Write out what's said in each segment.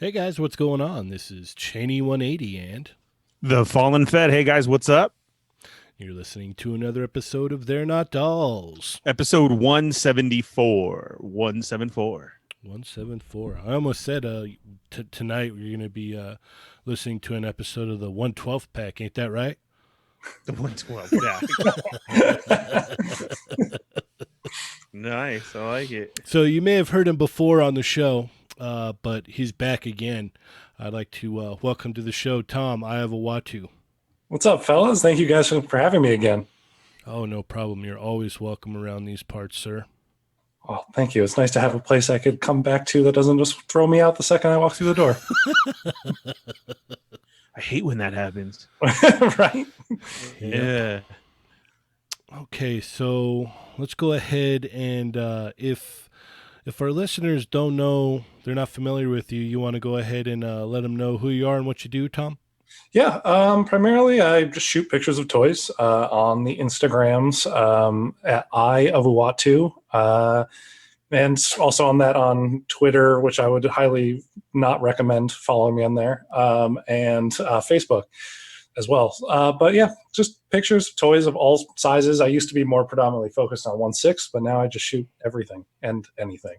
Hey guys, what's going on? This is Cheney 180 and The Fallen Fed. Hey guys, what's up? you're listening to another episode of They're Not Dolls. Episode 174. 174. 174. I almost said tonight we're going to be listening to an episode of the 112 pack, ain't that right? The 112. Yeah. Nice. I like it. So you may have heard him before on the show, but he's back again. I'd like to welcome to the show Tom, Eye of Uatu. What's up, fellas? Thank you guys for having me again. Oh, no problem. You're always welcome around these parts, sir. Oh, thank you. It's nice to have a place I could come back to that doesn't just throw me out the second I walk through the door. I hate when that happens. Right? Yeah. Okay, so let's go ahead and if our listeners don't know, they're not familiar with you, you want to go ahead and let them know who you are and what you do, Tom? Yeah. Primarily, I just shoot pictures of toys on the Instagrams at Eye of Uatu. And also on Twitter, which I would highly not recommend following me on there, and Facebook as well. But yeah, just pictures of toys of all sizes. I used to be more predominantly focused on 1/6, but now I just shoot everything and anything.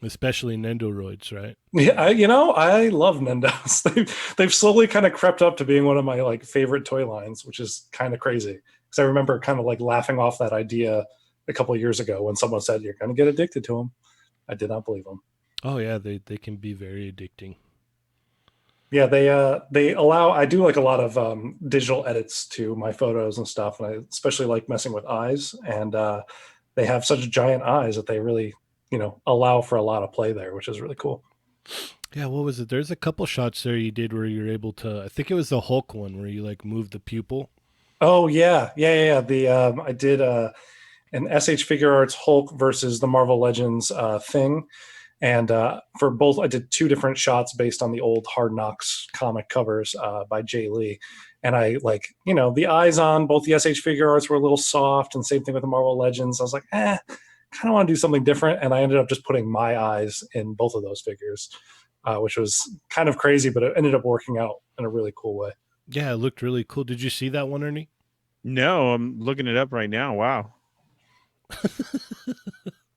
Especially Nendoroids, right? Yeah, I love Nendos. They've slowly kind of crept up to being one of my favorite toy lines, which is kind of crazy. Because I remember kind of laughing off that idea a couple of years ago when someone said you're going to get addicted to them. I did not believe them. Oh yeah, they can be very addicting. Yeah, they allow. I do like a lot of digital edits to my photos and stuff, and I especially like messing with eyes. And they have such giant eyes that they really, allow for a lot of play there, which is really cool. Yeah, what was it? There's a couple shots there you did where you're able to. I think it was the Hulk one where you moved the pupil. Oh yeah. The I did an SH Figure Arts Hulk versus the Marvel Legends thing. And for both, I did two different shots based on the old Hard Knocks comic covers by Jay Lee. And I the eyes on both the SH Figure Arts were a little soft, and same thing with the Marvel Legends. I was like, kind of want to do something different. And I ended up just putting my eyes in both of those figures, which was kind of crazy, but it ended up working out in a really cool way. Yeah, it looked really cool. Did you see that one, Ernie? No, I'm looking it up right now. Wow.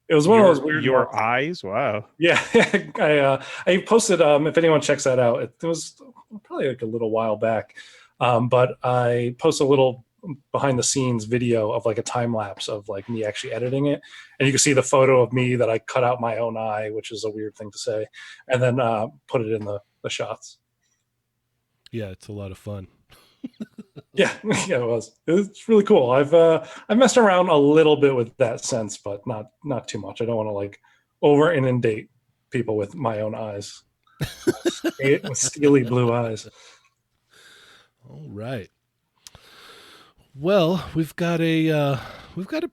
It was one of those weird. Your eyes? Wow. Yeah, I posted. If anyone checks that out, it was probably a little while back, but I posted a little behind the scenes video of a time lapse of me actually editing it, and you can see the photo of me that I cut out my own eye, which is a weird thing to say, and then put it in the shots. Yeah, it's a lot of fun. Yeah, it was. It's really cool. I've messed around a little bit with that sense, but not too much. I don't want to over inundate people with my own eyes, with steely blue eyes. All right. Well, we've got a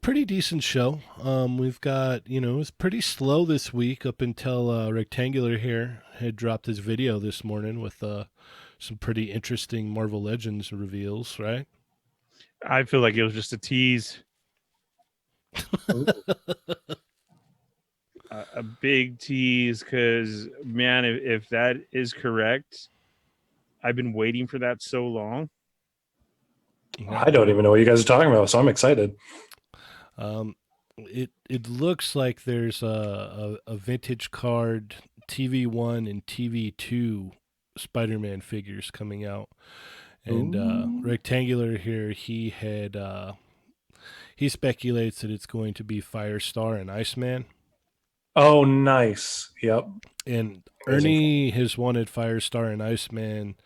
pretty decent show. We've got it was pretty slow this week up until Rectangular here had dropped his video this morning with some pretty interesting Marvel Legends reveals, right? I feel like it was just a tease. A big tease, because, man, if that is correct, I've been waiting for that so long. I don't even know what you guys are talking about, so I'm excited. It looks like there's a vintage card TV1 and TV2 Spider-Man figures coming out, and Rectangular here, he speculates that it's going to be Firestar and Iceman. Oh, nice. Yep. And Ernie has wanted Firestar and Iceman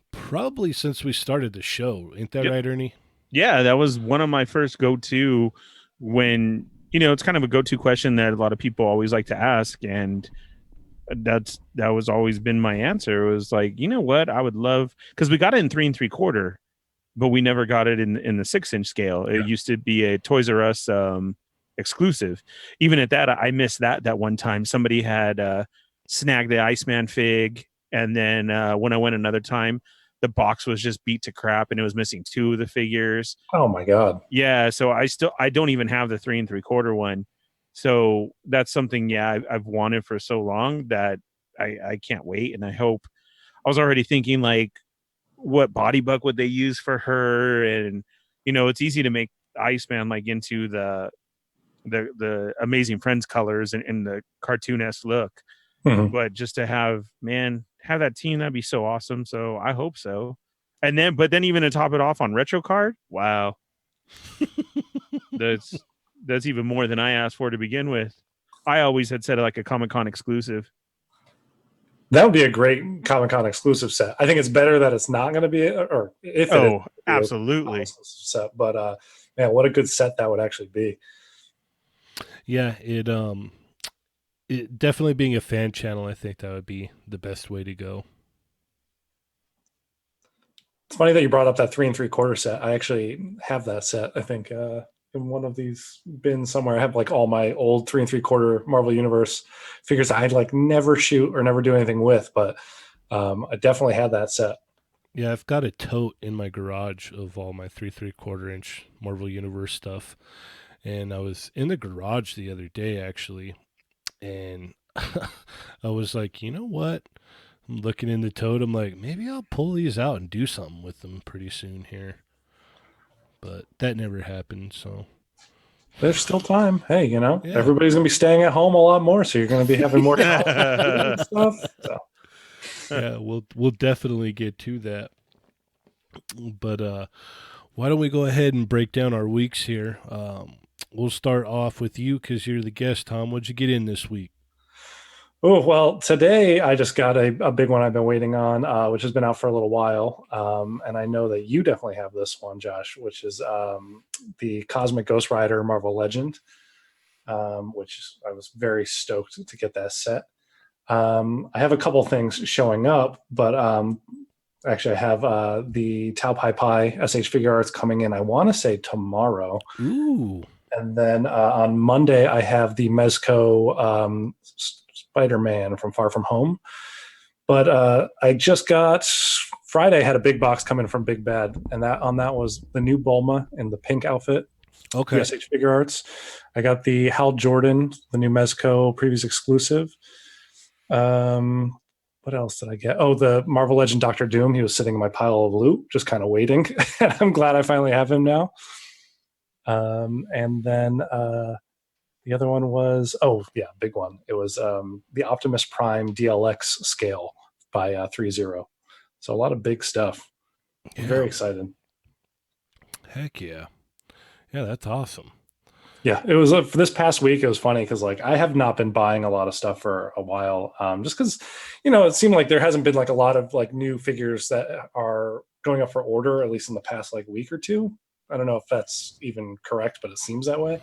probably since we started the show. Ain't that right, Ernie? Yeah, that was one of my first go-to when, it's kind of a go-to question that a lot of people always like to ask, and that was always been my answer. It was like, you know what, I would love, because we got it in 3 3/4, but we never got it in the 6-inch scale. It used to be a Toys R Us exclusive. Even at that, I missed that one time. Somebody had snagged the Iceman fig, and then when I went another time, the box was just beat to crap and it was missing 2 of the figures. Oh my God. Yeah. So I don't even have the 3 3/4 one. So that's something, I've wanted for so long that I can't wait, and I hope. I was already thinking like, what body buck would they use for her, and it's easy to make Iceman like into the Amazing Friends colors and the cartoon-esque look, Mhm. but just to have that team, that'd be so awesome. So I hope so. And then, but then even to top it off on retro card, wow, that's that's even more than I asked for to begin with. I always had said like a Comic-Con exclusive. That would be a great Comic Con exclusive set. I think it's better that it's not going to be, or if it is, Oh, be a absolutely. exclusive set. But man, what a good set that would actually be. Yeah, it definitely being a fan channel, I think that would be the best way to go. It's funny that you brought up that 3 3/4 set. I actually have that set. I think in one of these bins somewhere. I have like all my old 3 3/4 Marvel Universe figures I'd like never shoot or never do anything with, but I definitely had that set. Yeah, I've got a tote in my garage of all my 3 3/4 inch Marvel Universe stuff. And I was in the garage the other day actually, and I was like, you know what? I'm looking in the tote. I'm like, maybe I'll pull these out and do something with them pretty soon here. But that never happened. So There's still time. Hey, yeah, everybody's gonna be staying at home a lot more, so you're gonna be having more time and stuff. So. yeah, we'll definitely get to that. But why don't we go ahead and break down our weeks here? We'll start off with you because you're the guest, Tom. What'd you get in this week? Oh, well, today I just got a big one I've been waiting on, which has been out for a little while. And I know that you definitely have this one, Josh, which is the Cosmic Ghost Rider Marvel Legend, which I was very stoked to get that set. I have a couple things showing up, but actually I have the Tau Pai Pai SH Figure Arts coming in, I want to say tomorrow. Ooh, And then on Monday, I have the Mezco Spider-Man from Far From Home. But I just got Friday had a big box coming from Big Bad, and that was the new Bulma in the pink outfit, okay. USH Figure Arts. I got the Hal Jordan, the new Mezco previous exclusive. What else did I get? Oh, the Marvel Legend Doctor Doom. He was sitting in my pile of loot, just kind of waiting. I'm glad I finally have him now. And then the other one was, oh yeah, big one. It was the Optimus Prime DLX scale by 3-0. So a lot of big stuff. I'm Yeah. very excited. Heck yeah. Yeah, that's awesome. Yeah, it was for this past week. It was funny because like I have not been buying a lot of stuff for a while, just because it seemed like there hasn't been like a lot of like new figures that are going up for order, at least in the past like week or two. I don't know if that's even correct, but it seems that way.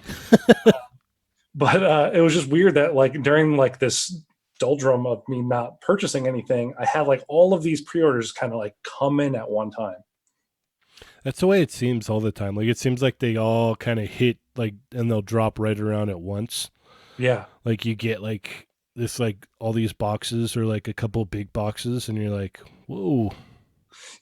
But it was just weird that like during like this doldrum of me not purchasing anything, I had like all of these pre-orders kind of like come in at one time. That's the way it seems all the time. Like it seems like they all kind of hit like and they'll drop right around at once. Yeah. Like you get like this like all these boxes or like a couple big boxes and you're like, whoa.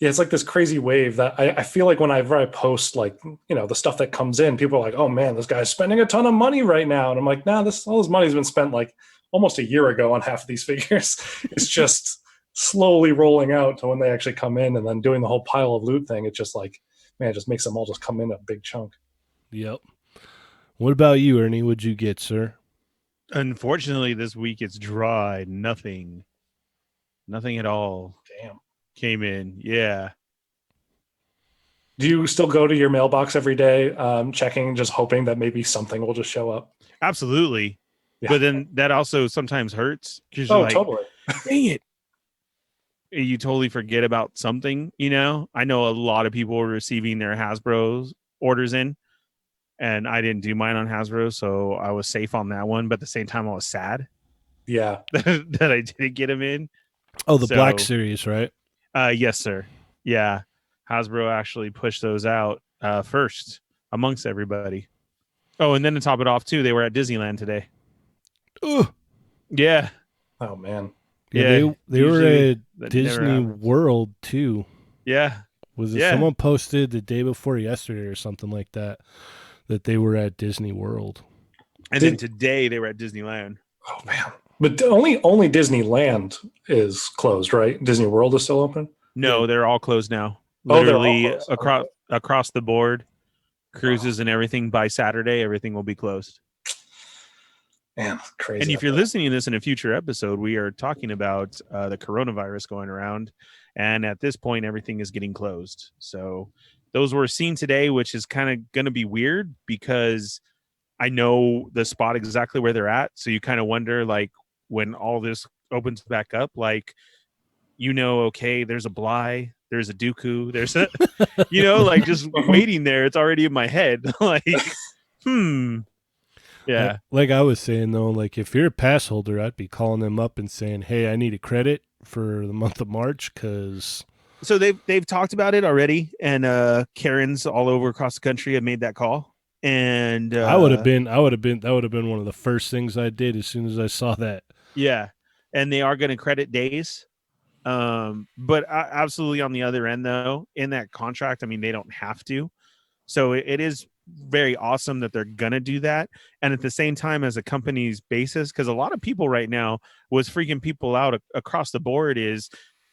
Yeah, it's like this crazy wave that I feel like whenever I post like, the stuff that comes in, people are like, oh man, this guy's spending a ton of money right now. And I'm like, nah, all this money's been spent like almost a year ago on half of these figures. It's just slowly rolling out to when they actually come in and then doing the whole pile of loot thing. It's just like, man, it just makes them all just come in a big chunk. Yep. What about you, Ernie? What'd you get, sir? Unfortunately, this week it's dry. Nothing at all Damn. came in. Yeah. Do you still go to your mailbox every day, checking, just hoping that maybe something will just show up? Absolutely. Yeah. But then that also sometimes hurts because you're Oh, like, totally. dang it. You totally forget about something, I know a lot of people were receiving their Hasbro orders in, and I didn't do mine on Hasbro, so I was safe on that one. But at the same time, I was sad Yeah. that I didn't get them in. Oh, the Black So, Series, right? yes, sir. Yeah. Hasbro actually pushed those out first amongst everybody. Oh, and then to top it off, too, they were at Disneyland today. Ugh. Yeah. Oh, man. Yeah, Yeah. they were Usually at that never Disney happens. World too. Yeah. Was it Yeah. someone posted the day before yesterday or something like that they were at Disney World? And then today they were at Disneyland. Oh, man. But only Disneyland is closed, right? Disney World is still open. Yeah. No, they're all closed now. Oh, they're all Literally closed. Okay. across the board, Wow. cruises and everything by Saturday, everything will be closed. Man, crazy. And if out you're there. listening to this in a future episode, we are talking about the coronavirus going around, and at this point, everything is getting closed. So those were seen today, which is kind of going to be weird because I know the spot exactly where they're at. So you kind of wonder, like, when all this opens back up, like, okay, there's a Bly, there's a Dooku, there's a, like just waiting there. It's already in my head. Like, yeah. Like I was saying though, like if you're a pass holder, I'd be calling them up and saying, "Hey, I need a credit for the month of March because." So they've talked about it already, and Karens all over across the country have made that call. And I would have been that would have been one of the first things I did as soon as I saw that. yeah, and they are going to credit days. But absolutely on the other end though, in that contract, I mean, they don't have to. So it is very awesome that they're gonna do that. And at the same time, as a company's basis, because a lot of people right now, what's freaking people out across the board is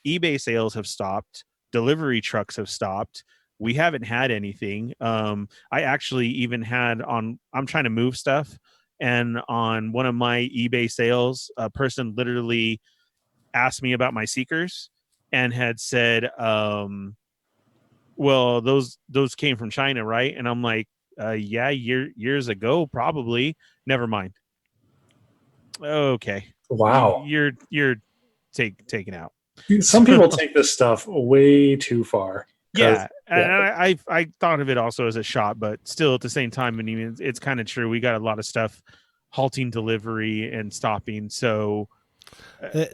eBay sales have stopped, delivery trucks have stopped. We haven't had anything. I actually even had I'm trying to move stuff, and on one of my eBay sales, a person literally asked me about my Seekers and had said, well, those came from China, right? And I'm like, yeah, years ago, probably. Never mind. Okay, Wow. you're taken out. Some people take this stuff way too far. Yeah, and Yeah. I thought of it also as a shot, but still at the same time, I mean, it's kind of true. We got a lot of stuff halting delivery and stopping. So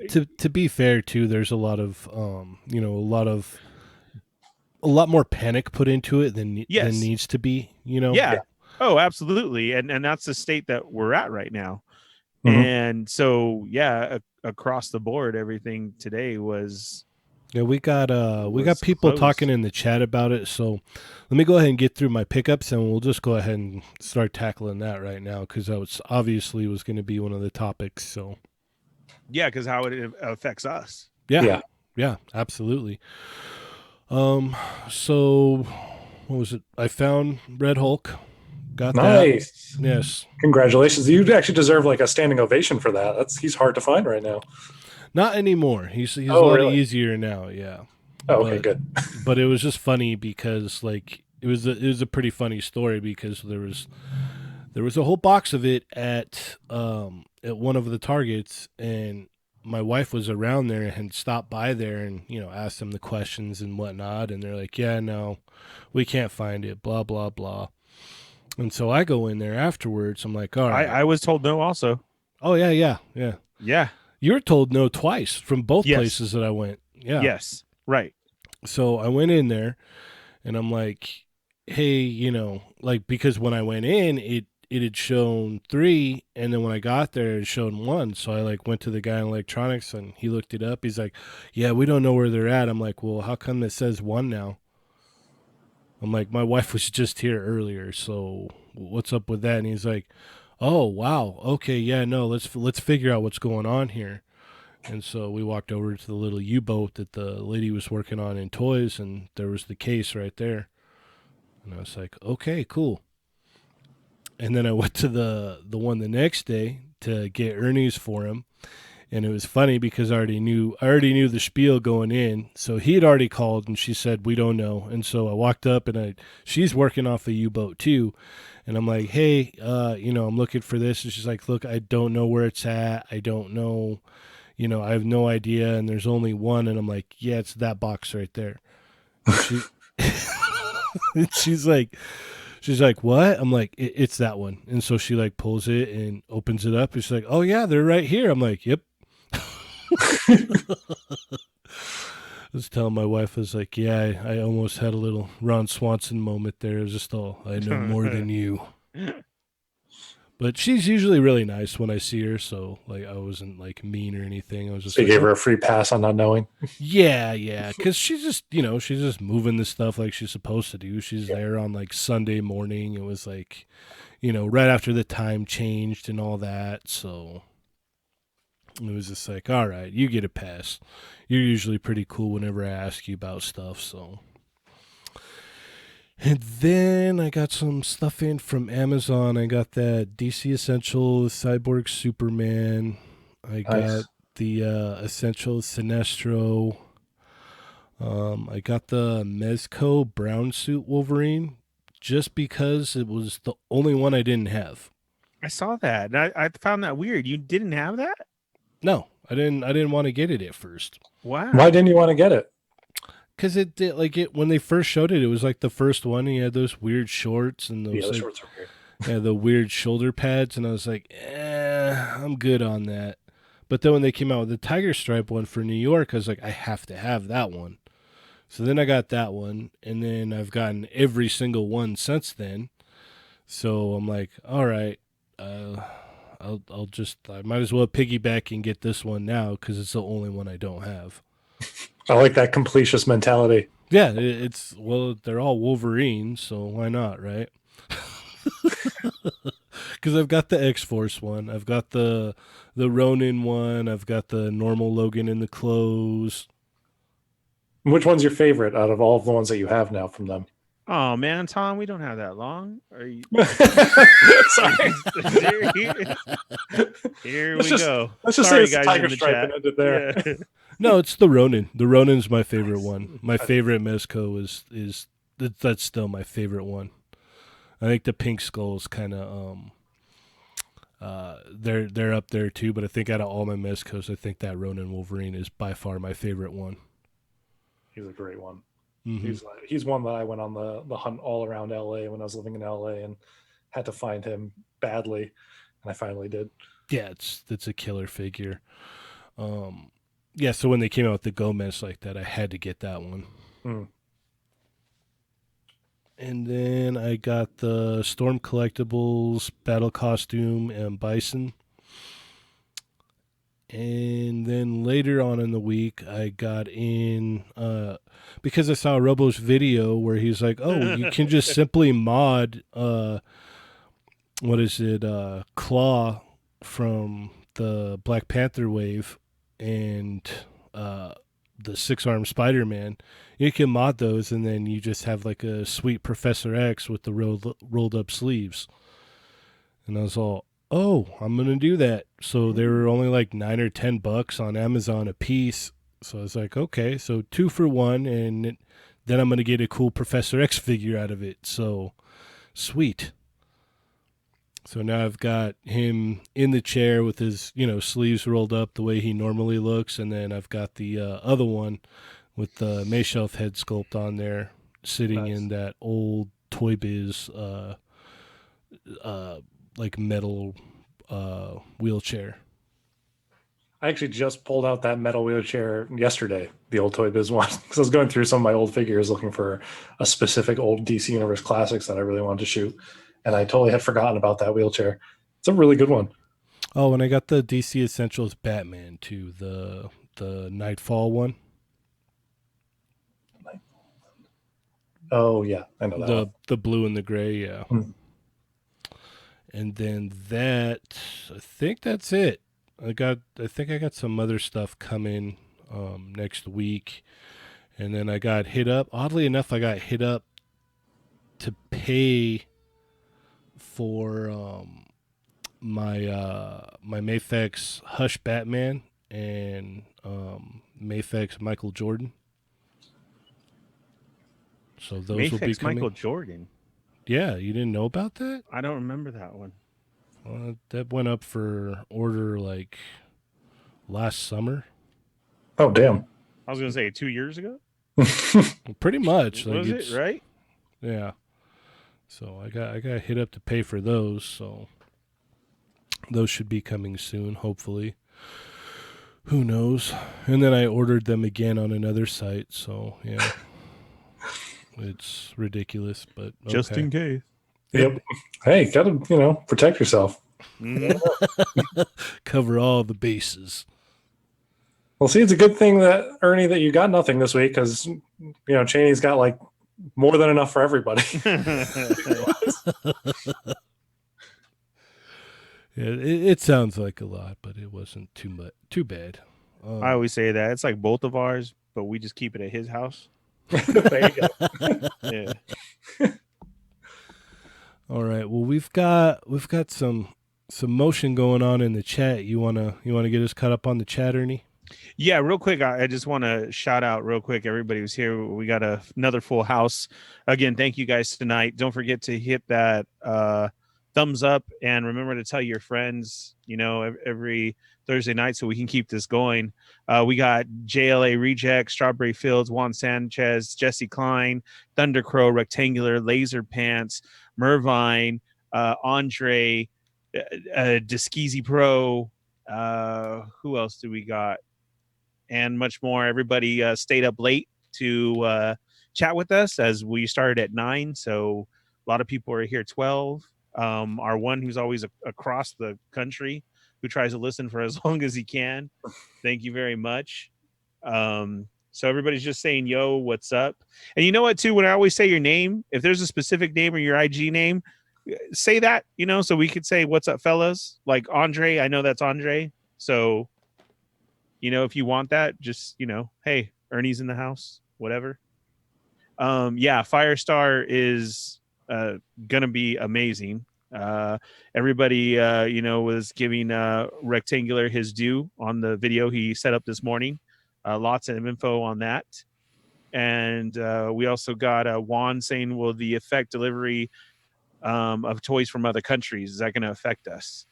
To be fair too, there's a lot of a lot more panic put into it than yes, needs to be. yeah. Oh, absolutely. And that's the state that we're at right now. Mhm. And so, yeah, across the board, everything today was Yeah, we got people closed. talking in the chat about it. So let me go ahead and get through my pickups, and we'll just go ahead and start tackling that right now because that was obviously was going to be one of the topics. So Yeah, because how it affects us. yeah, yeah, absolutely. So what was it? I found Red Hulk. Got that. Nice. Yes. Congratulations. You actually deserve like a standing ovation for that. He's hard to find right now. Not anymore. He's a Oh, lot really? easier now. Yeah. Oh, okay, But good. but it was just funny because like it was a pretty funny story because there was a whole box of it at one of the Targets, and my wife was around there and stopped by there and asked them the questions and whatnot, and they're like, yeah, no, we can't find it, blah blah blah. And so I go in there afterwards. I'm like, all right. I was told no also. Oh yeah. Yeah. You were told no twice from both Yes. places that I went. Yeah. Yes. Right. So I went in there and I'm like, hey, like because when I went in, it had shown 3, and then when I got there, it showed 1. So I like went to the guy in electronics and he looked it up. He's like, yeah, we don't know where they're at. I'm like, well, how come it says 1 now? I'm like, my wife was just here earlier, so what's up with that? And he's like, oh wow, okay, yeah, no, let's figure out what's going on here. And so we walked over to the little U-boat that the lady was working on in toys, and there was the case right there. And I was like, okay, cool. And then I went to the one the next day to get Ernie's for him, and it was funny because I already knew the spiel going in. So he had already called, and she said we don't know. And so I walked up, and she's working off a U-boat too, and I'm like, hey, I'm looking for this. And she's like, look, I don't know where it's at. I don't know. I have no idea, and there's only one. And I'm like, yeah, it's that box right there. And she's like, what? I'm like, it's that one. And so she like pulls it and opens it up. And she's like, oh yeah, they're right here. I'm like, yep. I was telling my wife, I was like, yeah, I almost had a little Ron Swanson moment there. It was just all, I know more than you. But she's usually really nice when I see her, so like I wasn't like mean or anything. I was just So you like, gave her a free pass on not knowing? yeah, because she's just she's just moving the stuff like she's supposed to do. She's there on like Sunday morning. It was like right after the time changed and all that. So It was just like, all right, you get a pass. You're usually pretty cool whenever I ask you about stuff, so. And then I got some stuff in from Amazon. I got that DC Essential Cyborg Superman. I got Nice. the Essential Sinestro. I got the Mezco brown suit Wolverine just because it was the only one I didn't have. I saw that. And I found that weird. You didn't have that? No, I didn't. I didn't want to get it at first Wow. Why didn't you want to get it? because it did like it when they first showed it. It was like the first one. He had those weird shorts and Yeah, those the like, shorts are weird. yeah, the weird shoulder pads, and I was like, I'm good on that. But then when they came out with the Tiger Stripe one for New York, I was like, I have to have that one. So then I got that one, and then I've gotten every single one since then. So I'm like, all right, I'll just I might as well piggyback and get this one now because it's the only one I don't have. I like that completist mentality. Yeah, it's well, they're all Wolverines, so why not, right? Because I've got the X Force one, I've got the Ronin one, I've got the normal Logan in the clothes. Which one's your favorite out of all of the ones that you have now from them? Oh man, Tom, we don't have that long. Are you Sorry. Here Let's we just- go. Let's just Sorry, say it's a guys Tiger in the Stripe chat. and end it there. Yeah. No, it's the Ronin. The Ronin's my favorite one. My favorite Mezco is that's still my favorite one. I think the Pink Skull is kind of they're up there too. But I think out of all my Mezcos, I think that Ronin Wolverine is by far my favorite one. He's a great one. Mm-hmm. He's one that I went on the hunt all around LA when I was living in LA and had to find him badly, and I finally did. Yeah, it's a killer figure. Yeah, so when they came out with the Gomez like that, I had to get that one. Mm. And then I got the Storm Collectibles Battle Costume and Bison. And then later on in the week, I got in because I saw Robo's video where he's like, "Oh, you can just simply mod what is it, Claw from the Black Panther wave and the 6-armed Spider-Man. You can mod those, and then you just have like a sweet Professor X with the rolled up sleeves." And I was all, "Oh, I'm gonna do that." So they were only like $9 or $10 on Amazon a piece. So I was like, okay, so 2 for 1, and then I'm gonna get a cool Professor X figure out of it. So sweet. So now I've got him in the chair with his, sleeves rolled up the way he normally looks, and then I've got the other one with the Mayshelf head sculpt on there, sitting Nice. in that old Toy Biz like metal wheelchair. I actually just pulled out that metal wheelchair yesterday, the old Toy Biz one, because I was going through some of my old figures looking for a specific old DC Universe classics that I really wanted to shoot, and I totally had forgotten about that wheelchair. It's a really good one. Oh, and I got the DC Essentials Batman too, the Nightfall one. Oh yeah, I know that one. The blue and the gray, yeah. Hmm. And then I think that's it. I think I got some other stuff coming next week. And then I got hit up. Oddly enough, I got hit up to pay for my Mafex Hush Batman and Mafex Michael Jordan. So those will be Mayfix coming. Michael Jordan. Yeah, you didn't know about that? I don't remember that one. That went up for order like last summer. Oh damn. I was gonna say 2 years ago. Pretty much. Like Was it right? Yeah. So I got hit up to pay for those. So those should be coming soon, hopefully. Who knows? And then I ordered them again on another site. So yeah, it's ridiculous, but okay. Just in case. Yep. Hey, gotta protect yourself. Mhm. Cover all the bases. Well, see, it's a good thing that Ernie that you got nothing this week because Cheney's got like more than enough for everybody. it sounds like a lot, but it wasn't too bad. I always say that it's like both of ours, but we just keep it at his house. There you go. Yeah. All right. Well, we've got some motion going on in the chat. You wanna get us caught up on the chat, Ernie? Yeah, real quick, I just want to shout out real quick. Everybody was here. We got another full house. Again, thank you guys tonight. Don't forget to hit that thumbs up and remember to tell your friends, every Thursday night so we can keep this going. We got JLA Reject, Strawberry Fields, Juan Sanchez, Jesse Klein, Thunder Crow, Rectangular, Laser Pants, Mervine, Andre, Diskeezy Pro. Who else do we got? And much more. Everybody stayed up late to chat with us as we started at 9. So a lot of people are here 12. Our one who's always across the country who tries to listen for as long as he can. Thank you very much. So everybody's just saying, yo, what's up? And you know what, too? When I always say your name, if there's a specific name or your IG name, say that, so we could say, what's up, fellas? Like Andre, I know that's Andre. So if you want that, just, hey, Ernie's in the house, whatever. Yeah, Firestar is going to be amazing. Everybody, was giving Rectangular his due on the video he set up this morning. Lots of info on that. And we also got Juan saying, will the effect delivery of toys from other countries, is that going to affect us?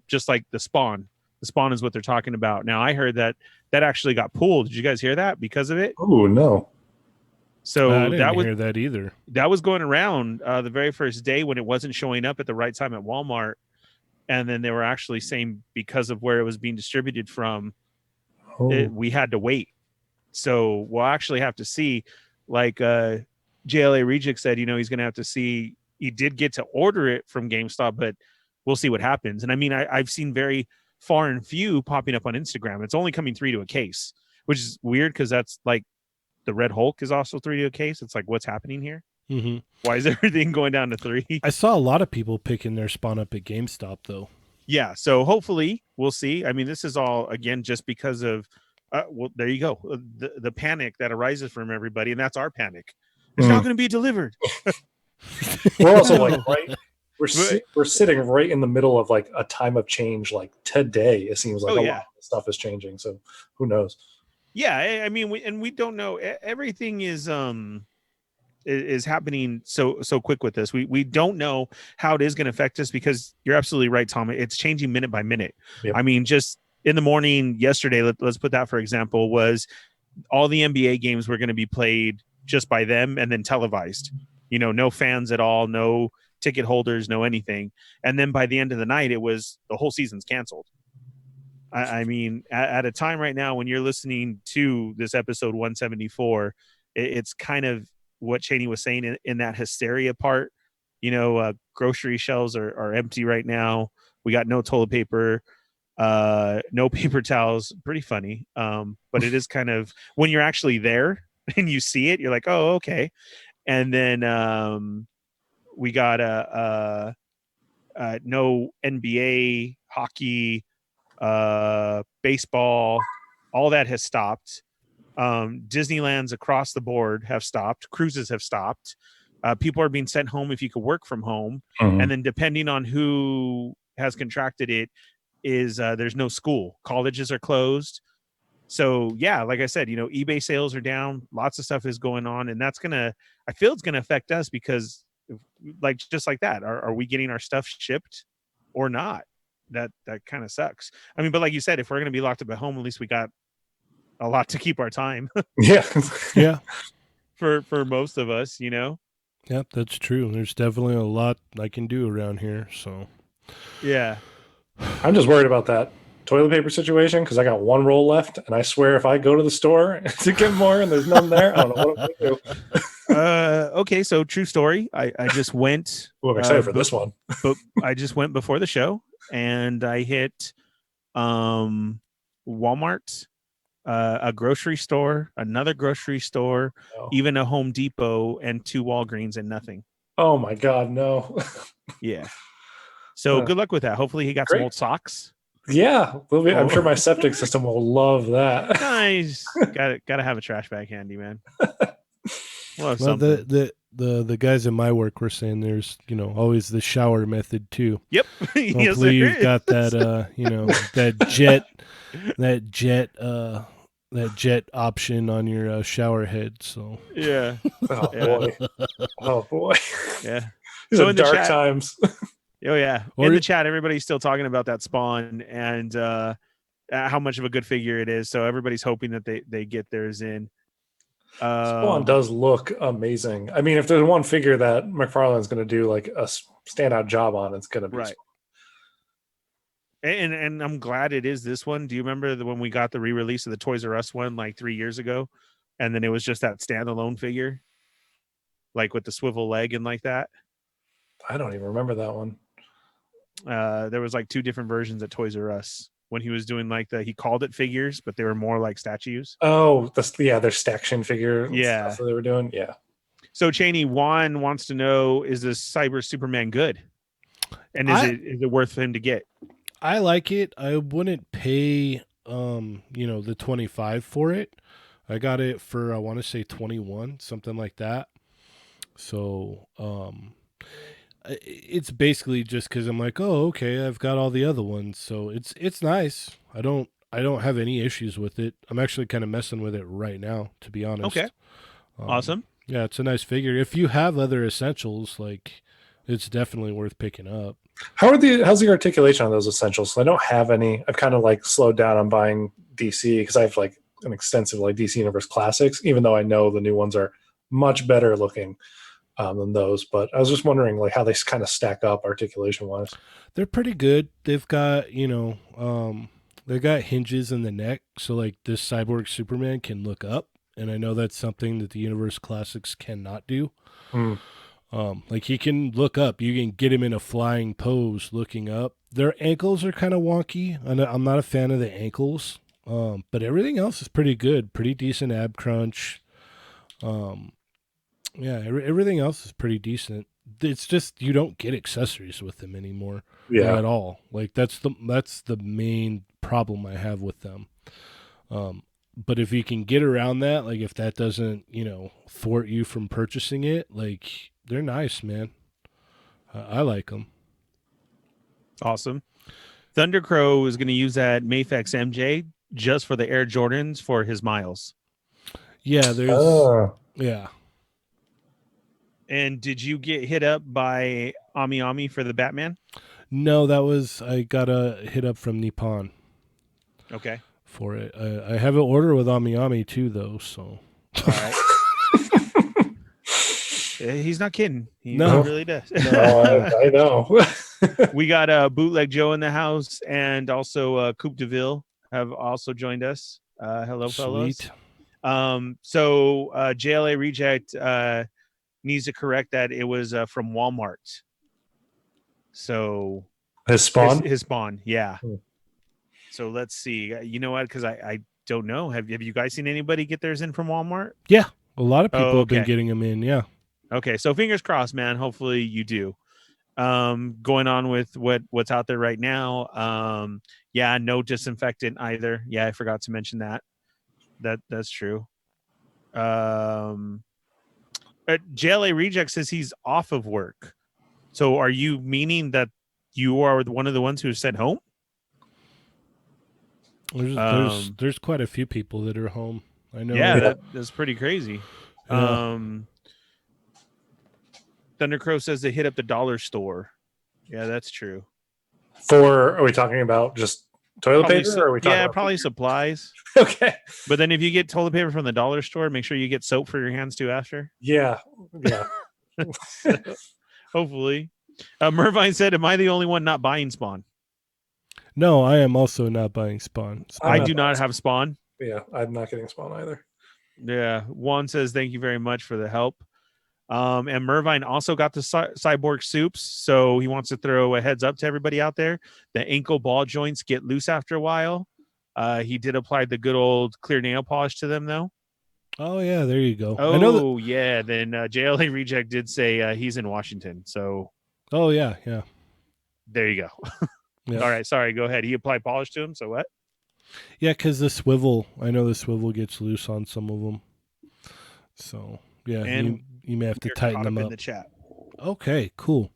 Just like the Spawn. The Spawn is what they're talking about. Now, I heard that actually got pulled. Did you guys hear that because of it? Oh, no. I So didn't hear that either. That was going around the very first day when it wasn't showing up at the right time at Walmart. And then they were actually saying because of where it was being distributed from, we had to wait. So we'll actually have to see, like JLA Reject said, he's going to have to see. He did get to order it from GameStop, but we'll see what happens. And I mean, I've seen very far and few popping up on Instagram. It's only coming 3 to a case, which is weird because that's like the Red Hulk is also 3 to a case. It's like, what's happening here? Mm-hmm. Why is everything going down to 3? I saw a lot of people picking their Spawn up at GameStop, though. Yeah, so hopefully we'll see. I mean, this is all, again, just because of, well, there you go. The panic that arises from everybody, and that's our panic. It's not going to be delivered. We're also like we're sitting right in the middle of like a time of change. Like today, it seems like a lot of stuff is changing. So who knows? Yeah, I mean, we don't know. Everything is happening so quick with this. We don't know how it is going to affect us because you're absolutely right, Tom. It's changing minute by minute. Yep. I mean, just in the morning yesterday, let's put that for example, was all the NBA games were going to be played just by them and then televised. No fans at all, no ticket holders, no anything. And then by the end of the night, it was the whole season's canceled. I mean, at a time right now when you're listening to this episode 174, it's kind of what Cheney was saying in that hysteria part. Grocery shelves are empty right now. We got no toilet paper, no paper towels. Pretty funny. But it is kind of when you're actually there and you see it, you're like, oh, okay. And then we got no NBA, hockey, baseball, all that has stopped. Disneylands across the board have stopped. Cruises have stopped. People are being sent home if you could work from home. Mm-hmm. And then depending on who has contracted it is there's no school. Colleges are closed. So yeah, like I said, eBay sales are down. Lots of stuff is going on. And that's I feel it's going to affect us because like, just like that, are we getting our stuff shipped or not? That kind of sucks. I mean, but like you said, if we're going to be locked up at home, at least we got a lot to keep our time. Yeah. For most of us, Yep, that's true. There's definitely a lot I can do around here. So yeah, I'm just worried about that toilet paper situation because I got one roll left, and I swear if I go to the store to get more and there's none there, I don't know what I'm going to do. Okay, so true story. I just went. Ooh, I'm excited for this one. But I just went before the show, and I hit Walmart, a grocery store, another grocery store, even a Home Depot, and 2 Walgreens, and nothing. Oh my God, no. Yeah. So good luck with that. Hopefully he got some Great. old socks. Yeah, I'm sure Or my septic system will love that. nice. Gotta have a trash bag handy, man. We'll have Well, something. the guys in my work were saying there's always the shower method too. Yep. Yes, Hopefully there you've got is. that that jet that jet option on your shower head. So Yeah. Oh Yeah. boy. Oh boy. Yeah. These So are in the dark chat, times. oh yeah, in or the chat, everybody's still talking about that spawn and how much of a good figure it is. So everybody's hoping that they get theirs in. Spawn does look amazing. I mean, if there's one figure that McFarlane's going to do like a standout job on, it's going to be right. And I'm glad it is this one. Do you remember when we got the re-release of the Toys R Us one like 3 years ago, and then it was just that standalone figure, like with the swivel leg and like that? I don't even remember that one. There was like 2 different versions at Toys R Us when he was doing like he called it figures, but they were more like statues. Oh, their staction figure Yeah. stuff that they were doing. Yeah. So Cheney Juan wants to know: is this Cyber Superman good? And is it worth him to get? I like it. I wouldn't pay the 25 for it. I got it for I want to say 21, something like that. So it's basically just because I'm like, oh, okay, I've got all the other ones, so it's nice. I don't have any issues with it. I'm actually kind of messing with it right now, to be honest. Okay, awesome. Yeah, it's a nice figure. If you have other essentials, like, it's definitely worth picking up. How's the articulation on those essentials? I don't have any. I've kind of like slowed down on buying DC because I have like an extensive like DC Universe Classics, even though I know the new ones are much better looking than those. But I was just wondering like how they kind of stack up articulation wise. They're pretty good. They've got they got hinges in the neck, so like this cyborg Superman can look up, and I know that's something that the Universe Classics cannot do. Hmm. Like he can look up. You can get him in a flying pose looking up. Their ankles are kind of wonky. I'm not a fan of the ankles. But everything else is pretty good. Pretty decent ab crunch. Yeah, everything else is pretty decent. It's just you don't get accessories with them anymore Yeah. at all. Like that's the main problem I have with them. But if you can get around that, like if that doesn't thwart you from purchasing it, like they're nice, man. I like them. Awesome. Thundercrow is going to use that Mayfex MJ just for the Air Jordans for his miles. Yeah, there's Oh. yeah. And did you get hit up by Ami Ami for the Batman? No, I got a hit up from Nippon. Okay. For it. I have an order with Ami Ami too, though. So. All right. He's not kidding. He really does. No, I know. We got Bootleg Joe in the house, and also Coupe DeVille have also joined us. Hello, fellows. So JLA Reject needs to correct that it was from Walmart. So his spawn? His spawn, yeah. So let's see. You know what? Because I don't know. Have you guys seen anybody get theirs in from Walmart? Yeah, a lot of people have been getting them in. Yeah. Okay, so fingers crossed, man. Hopefully you do. Going on with what's out there right now. Yeah, no disinfectant either. Yeah, I forgot to mention that. That's true. JLA Reject says he's off of work. So are you meaning that you are one of the ones who's sent home? There's quite a few people that are home. I know. Yeah, that's pretty crazy. Yeah. Thundercrow says they hit up the dollar store. Yeah, that's true. Are we talking about just toilet paper? Or are we talking about probably supplies. Okay. But then if you get toilet paper from the dollar store, make sure you get soap for your hands too after. Yeah. Hopefully. Mervine said, am I the only one not buying Spawn? No, I am also not buying Spawn. I do not have Spawn. Yeah, I'm not getting Spawn either. Yeah. Juan says, thank you very much for the help. And Mervine also got the cyborg soups, so he wants to throw a heads up to everybody out there. The ankle ball joints get loose after a while. He did apply the good old clear nail polish to them, though. Oh yeah, there you go. Oh yeah. Then JLA Reject did say he's in Washington. So. Oh yeah. There you go. Yeah. All right, sorry. Go ahead. He applied polish to him. So what? Yeah, because I know the swivel gets loose on some of them. So yeah, And you may have to you're tighten caught them up in up. the chat. Okay, cool.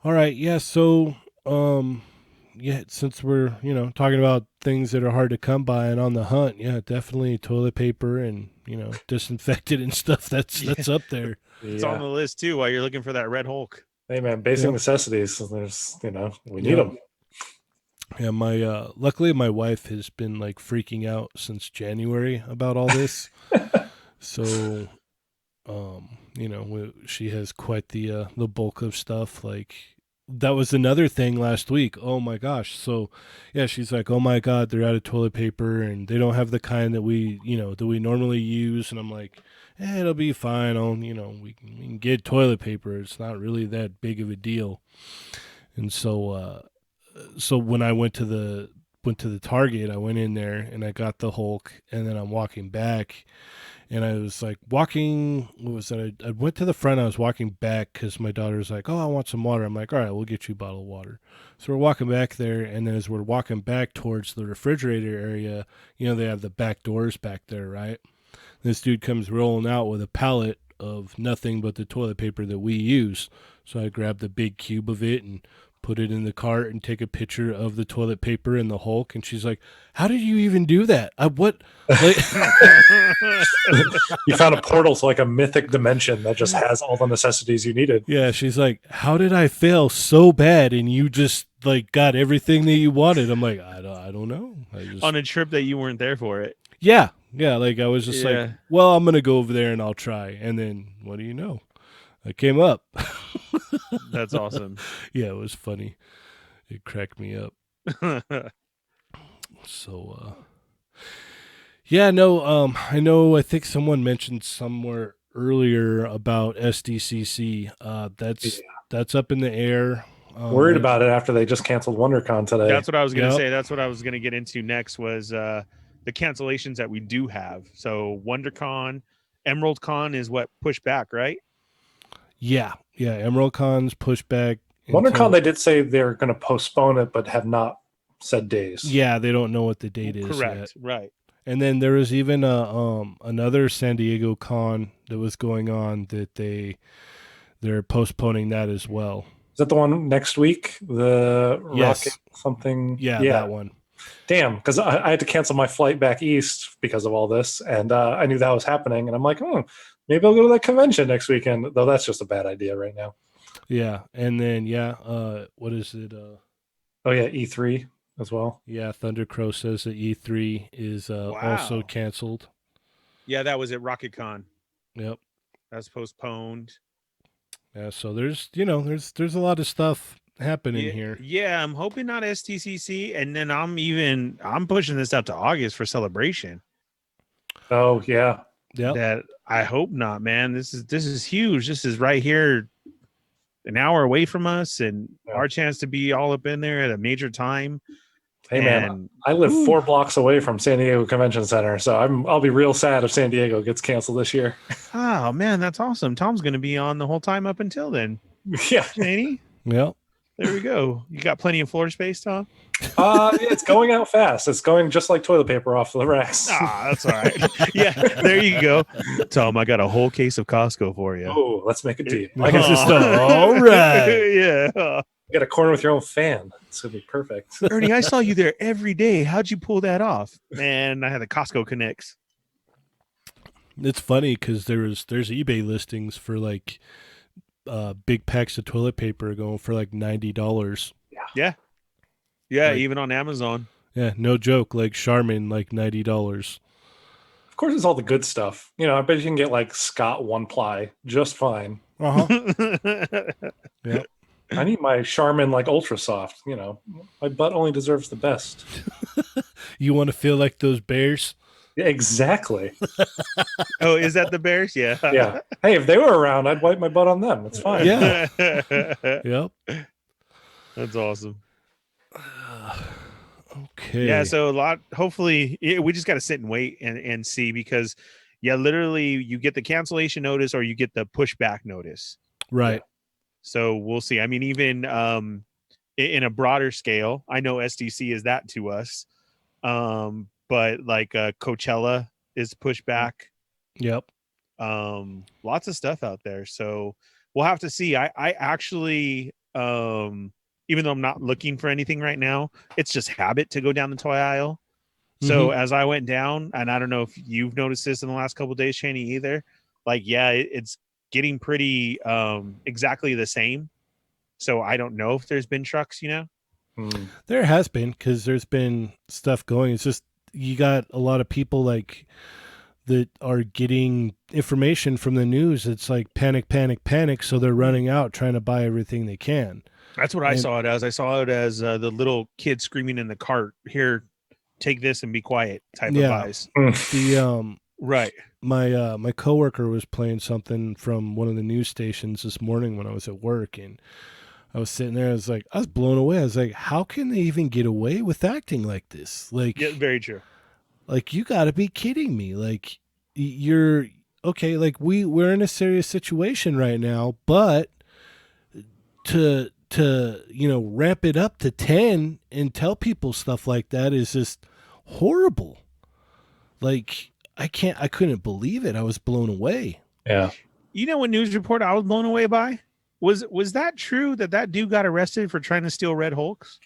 All right, yeah. So yeah, since we're talking about things that are hard to come by and on the hunt, yeah, definitely toilet paper and disinfectant and stuff. That's up there. It's on Yeah. the list too. While you're looking for that red Hulk. Hey man, basic Yep. necessities. There's we need Yep. them. Yeah, my luckily my wife has been like freaking out since January about all this. So she has quite the bulk of stuff. Like that was another thing last week. Oh my gosh. So yeah, she's like, "Oh my god, they're out of toilet paper and they don't have the kind that we normally use." And I'm like, it'll be fine. We can get toilet paper. It's not really that big of a deal." And so when I went to the Target, I went in there and I got the Hulk, and then I'm walking back, and I was like walking. What was that? I went to the front. I was walking back because my daughter was like, "Oh, I want some water." I'm like, "All right, we'll get you a bottle of water." So we're walking back there, and then as we're walking back towards the refrigerator area, they have the back doors back there, right? This dude comes rolling out with a pallet of nothing but the toilet paper that we use. So I grabbed the big cube of it and put it in the cart and take a picture of the toilet paper and the Hulk. And she's like, "How did you even do that? What?" Like, You found a portal to like a mythic dimension that just has all the necessities you needed. yeah, she's like, "How did I fail so bad and you just like got everything that you wanted?" I'm like, I don't know. I just On a trip that you weren't there for it. yeah. Like I was just like, Yeah. "Well, I'm gonna go over there and I'll try." And then what do you know? I came up. That's awesome. Yeah, it was funny. It cracked me up. So yeah, no, I know I think someone mentioned somewhere earlier about SDCC. That's up in the air. Worried about it after they just canceled WonderCon today. That's what I was going to Yep. say. That's what I was going to get into next was the cancellations that we do have. So WonderCon, Emerald Con is what pushed back, right? Yeah. Emerald Con's pushed back. WonderCon, they did say they're going to postpone it, but have not said days. Yeah, they don't know what the date is Correct. yet. Right. And then there was even another San Diego con that was going on that they're postponing that as well. Is that the one next week? The Yes. rocket something? Yeah, that one. Damn, because I had to cancel my flight back east because of all this, and I knew that was happening, and I'm like, maybe I'll go to that convention next weekend, though that's just a bad idea right now. Yeah, and then what is it? Oh yeah, E3 as well. Yeah, Thunder Crow says that E3 is also Wow. canceled. Yeah, that was at RocketCon. Yep. That's postponed. Yeah, so there's a lot of stuff happening here. Yeah, I'm hoping not STCC, and then I'm pushing this out to August for Celebration. Oh yeah. Yep. That I hope not, man. This is huge. This is right here, an hour away from us, and our chance to be all up in there at a major time. Hey man, I live 4 blocks away from San Diego Convention Center, so I'll be real sad if San Diego gets canceled this year. Oh man, that's awesome. Tom's going to be on the whole time up until then. Yeah, Ain't he? Yep. There we go. You got plenty of floor space, Tom? It's going out fast. It's going just like toilet paper off the racks. That's all right. Yeah, there you go. Tom, I got a whole case of Costco for you. Oh, let's make a deal. I guess it's all right. Yeah. You got a corner with your own fan. It's gonna be perfect. Ernie, I saw you there every day. How'd you pull that off? Man, I had the Costco Connects. It's funny because there's eBay listings for like big packs of toilet paper going for like $90. Yeah, like, even on Amazon. Yeah, no joke. Like Charmin, like $90. Of course, it's all the good stuff. I bet you can get like Scott one ply just fine. Yep. I need my Charmin like ultra soft. My butt only deserves the best. You want to feel like those bears? Yeah, exactly. Oh, is that the Bears? Yeah. Yeah. Hey, if they were around, I'd wipe my butt on them. It's fine. Yeah. Yep. That's awesome. Okay. Yeah, so a lot. Hopefully, we just got to sit and wait and see because, literally, you get the cancellation notice or you get the pushback notice. Right. So we'll see. I mean, even in a broader scale. I know SDC is that to us, but like Coachella is pushed back. Yep. Lots of stuff out there, so we'll have to see. I actually, even though I'm not looking for anything right now, it's just habit to go down the toy aisle. So as I went down, and I don't know if you've noticed this in the last couple of days, Shani, either, like, yeah, it's getting pretty exactly the same. So I don't know if there's been trucks, There has been, because there's been stuff going. It's just you got a lot of people like that are getting information from the news. It's like panic, panic, panic. So they're running out trying to buy everything they can. That's what I saw it as. I saw it as the little kid screaming in the cart, "Here, take this and be quiet" type of buys. The right. My coworker was playing something from one of the news stations this morning when I was at work, and I was sitting there. I was blown away. I was like, how can they even get away with acting like this? Like, yeah, very true. Like, you got to be kidding me. Like, you're okay. Like, we're in a serious situation right now, but to ramp it up to 10 and tell people stuff like that is just horrible. Like, I couldn't believe it. I was blown away. Yeah. What news report I was blown away by? Was that true that dude got arrested for trying to steal Red Hulks?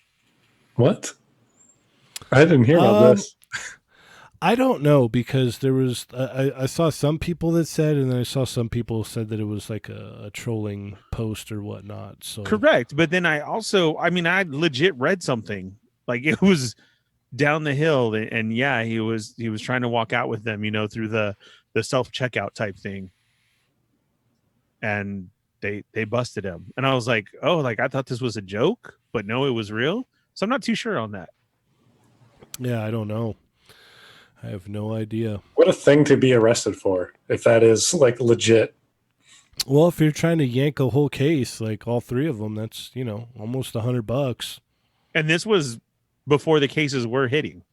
What? I didn't hear about this. I don't know, because there was I saw some people that said, and then I saw some people said that it was like a trolling post or whatnot. So correct, but then I legit read something like it was down the hill, and yeah, he was trying to walk out with them, through the self checkout type thing, and they busted him, and I was like, oh, like I thought this was a joke, but no, it was real. So I'm not too sure on that. Yeah, I don't know. I have no idea. What a thing to be arrested for, if that is like legit. Well, if you're trying to yank a whole case, like all three of them, that's, almost $100. And this was before the cases were hitting.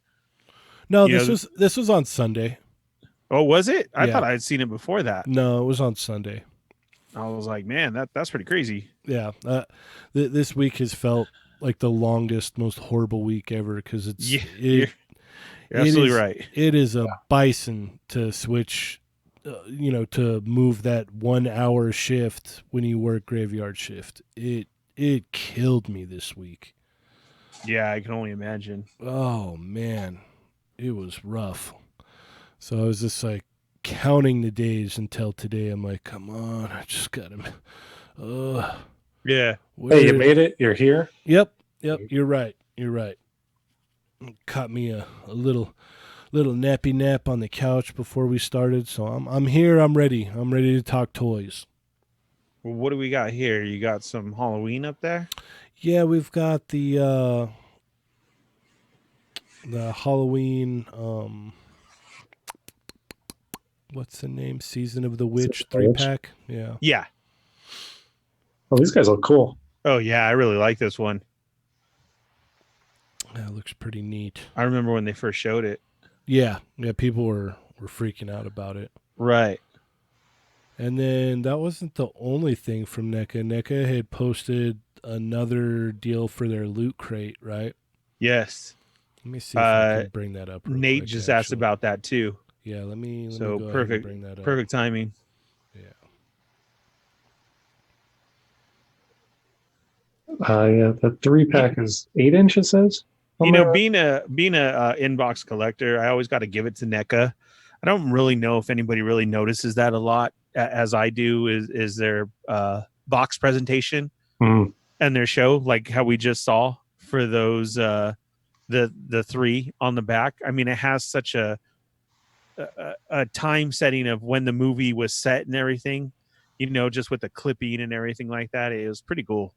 No, this was on Sunday. Oh, was it? I thought I had seen it before that. No, it was on Sunday. I was like, man, that's pretty crazy. Yeah. This week has felt like the longest, most horrible week ever, because you're absolutely right. It is a bison to switch, to move that 1 hour shift when you work graveyard shift. It killed me this week. Yeah, I can only imagine. Oh man, it was rough. So I was just like counting the days until today. I'm like, come on, I just got him. Yeah. Hey, you made it. You're here. Yep. You're right. Caught me a little nappy nap on the couch before we started, so I'm here. I'm ready. I'm ready to talk toys. Well, what do we got here? You got some Halloween up there? Yeah, we've got the Halloween. What's the name? Season of the Witch 3-pack. Yeah. Yeah. Oh, these guys look cool. Oh yeah, I really like this one. That looks pretty neat. I remember when they first showed it. Yeah, people were freaking out about it. Right. And then that wasn't the only thing from NECA. NECA had posted another deal for their loot crate, right? Yes. Let me see if I can bring that up. Nate just asked about that too. Yeah, let me so go perfect, ahead and bring that up. Perfect timing. Yeah. Yeah, the 3-pack is 8 inches. Says. Being a inbox collector, I always got to give it to NECA. I don't really know if anybody really notices that a lot, as I do. Is their box presentation and their show, like how we just saw for those the 3 on the back. I mean, it has such a time setting of when the movie was set and everything. Just with the clipping and everything like that, it was pretty cool.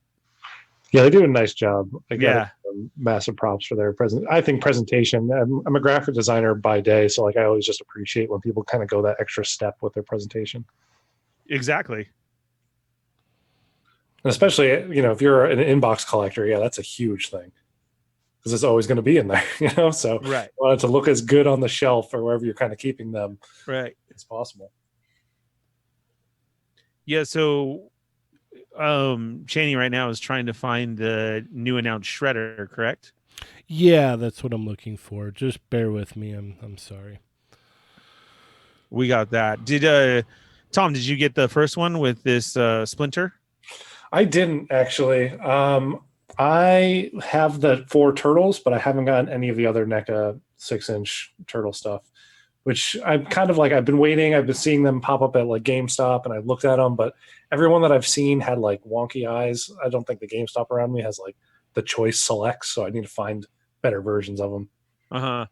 Yeah, they do a nice job. Yeah. Massive props for their presentation. I'm a graphic designer by day, so I always just appreciate when people kind of go that extra step with their presentation. Exactly. And especially, if you're an inbox collector, yeah, that's a huge thing, because it's always going to be in there, so right. You want it to look as good on the shelf or wherever you're kind of keeping them, right, as possible. Yeah. So Shani right now is trying to find the new announced Shredder, correct? Yeah, that's what I'm looking for. Just bear with me. I'm sorry. We got that. Did Tom, did you get the first one with this Splinter? I didn't actually. I have the 4 turtles, but I haven't gotten any of the other NECA 6-inch turtle stuff. Which I'm kind of like I've been waiting. I've been seeing them pop up at like GameStop, and I looked at them, but everyone that I've seen had like wonky eyes. I don't think the GameStop around me has like the choice selects, so I need to find better versions of them. Uh-huh.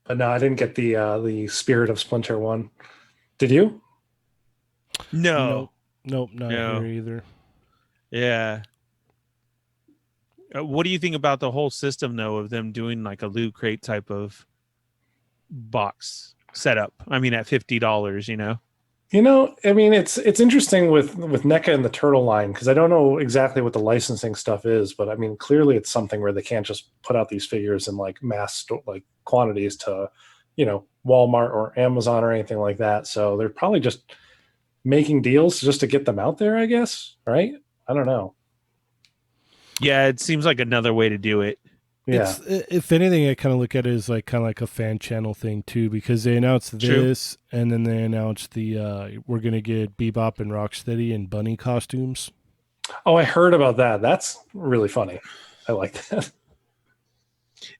But no, I didn't get the Spirit of Splinter one. Did you? No. Nope. Nope, not here No. either. Yeah. What do you think about the whole system, though, of them doing like a loot crate type of box setup? I mean, at $50, you know? I mean, it's interesting with NECA and the Turtle line because I don't know exactly what the licensing stuff is, but I mean, clearly it's something where they can't just put out these figures in like like quantities to, Walmart or Amazon or anything like that. So they're probably just making deals just to get them out there, I guess. Right? I don't know. Yeah, it seems like another way to do it. Yeah. It's if anything, I kind of look at it as like kind of like a fan channel thing too, because they announced True. this, and then they announced the we're gonna get Bebop and Rocksteady in bunny costumes. Oh, I heard about that. That's really funny. I like that.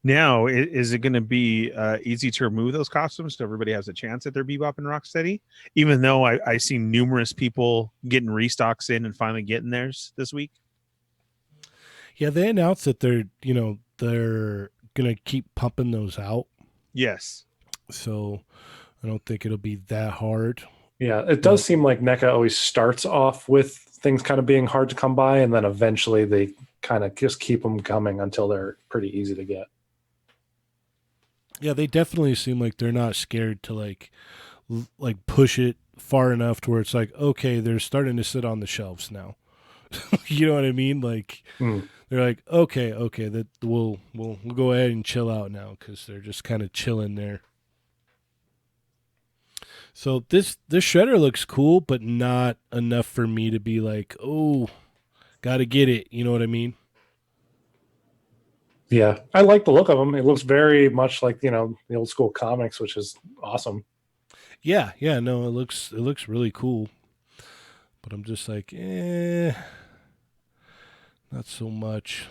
Now, is it going to be easy to remove those costumes so everybody has a chance at their Bebop and Rocksteady? Even though I see numerous people getting restocks in and finally getting theirs this week. Yeah, they announced that they're gonna keep pumping those out, Yes. so I don't think it'll be that hard. Yeah, it does seem like NECA always starts off with things kind of being hard to come by, and then eventually they kind of just keep them coming until they're pretty easy to get. Yeah, they definitely seem like they're not scared to like push it far enough to where it's like, okay, they're starting to sit on the shelves now. You know what I mean? Like they're like, okay, that we'll go ahead and chill out now because they're just kind of chilling there. So this shredder looks cool, but not enough for me to be like, oh, gotta get it. You know what I mean? Yeah, I like the look of them. It looks very much like the old school comics, which is awesome. Yeah, no, it looks really cool. But I'm just like, not so much.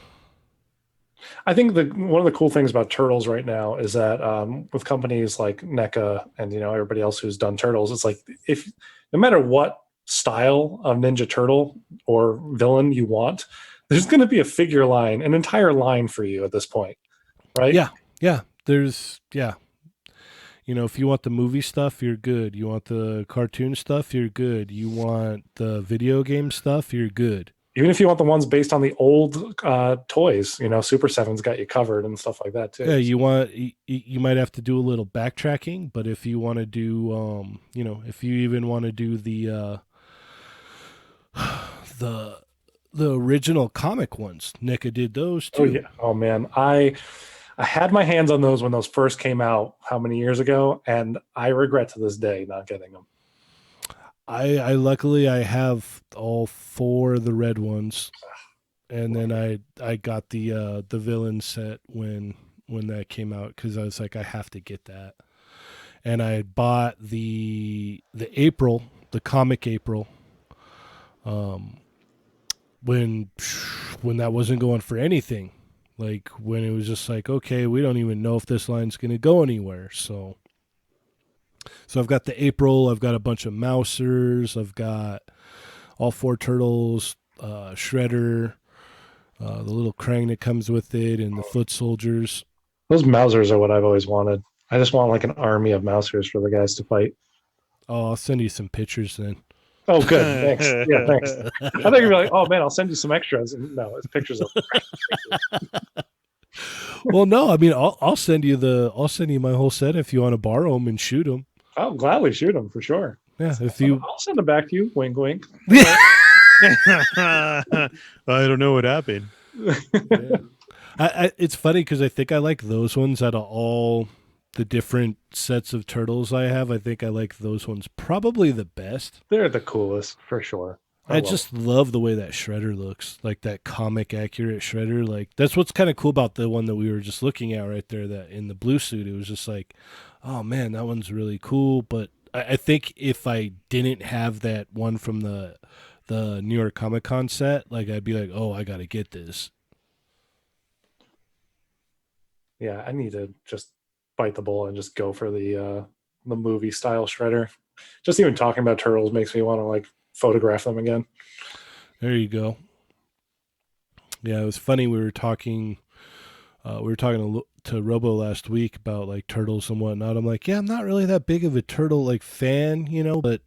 I think one of the cool things about Turtles right now is that with companies like NECA and everybody else who's done Turtles, it's like if no matter what style of Ninja Turtle or villain you want, there's going to be a figure line, an entire line for you at this point, right? Yeah. There's if you want the movie stuff, you're good. You want the cartoon stuff, you're good. You want the video game stuff, you're good. Even if you want the ones based on the old toys, Super Seven's got you covered and stuff like that too. Yeah, you might have to do a little backtracking, but if you want to do if you even want to do the the original comic ones, NECA did those too. Oh yeah. Oh man, I had my hands on those when those first came out how many years ago, and I regret to this day not getting them. I luckily I have all 4 of the red ones, and then I got the villain set when that came out because I was like I have to get that, and I had bought the April, the comic April, when that wasn't going for anything, like when it was just like, okay, we don't even know if this line's gonna go anywhere, so I've got the April, I've got a bunch of Mousers, I've got all 4 turtles, Shredder, the little Krang that comes with it, and the foot soldiers. Those Mousers are what I've always wanted. I just want like an army of Mousers for the guys to fight. Oh, I'll send you some pictures then. Oh, good. Thanks. Yeah, thanks. I thought you'd be like, oh man, I'll send you some extras. No, it's pictures of. Well, no, I mean, I'll send you my whole set if you want to borrow them and shoot them. I'll gladly shoot them for sure. Yeah, if you, I'll send them back to you. Wink, wink. I don't know what happened. yeah. It's funny because I think I like those ones out of all the different sets of turtles I have, I think I like those ones probably the best. They're the coolest for sure. I Love just love the way that Shredder looks, like that comic accurate Shredder. Like that's what's kind of cool about the one that we were just looking at right there, that in the blue suit. It was just like, oh man, that one's really cool. But I think if I didn't have that one from the New York Comic Con set, like I'd be like, oh, I gotta get this. Yeah, I need to just bite the bullet and just go for the movie style Shredder. Just even talking about turtles makes me want to like photograph them again. There you go. Yeah, it was funny. We were talking to Robo last week about like turtles and whatnot. I'm like, yeah, I'm not really that big of a turtle like fan, but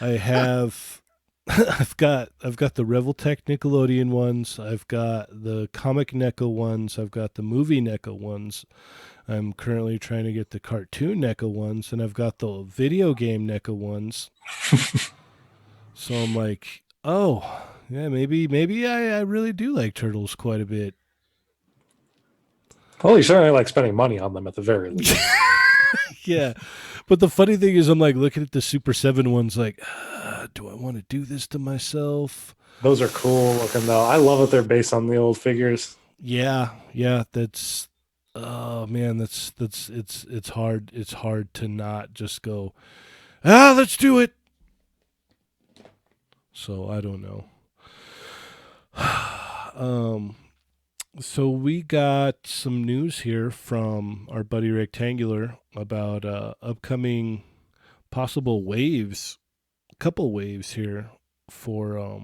I have I've got the Revoltech Nickelodeon ones. I've got the comic NECA ones. I've got the movie NECA ones. I'm currently trying to get the cartoon NECA ones, and I've got the video game NECA ones. So I'm like, oh, yeah, maybe I really do like turtles quite a bit. Well, you certainly like spending money on them at the very least. Yeah. But the funny thing is I'm like looking at the Super 7 ones like, do I want to do this to myself? Those are cool looking though. I love that they're based on the old figures. Yeah, that's oh man, that's it's hard to not just go, let's do it. So I don't know. um so we got some news here from our buddy Rectangular about upcoming possible waves, a couple waves here for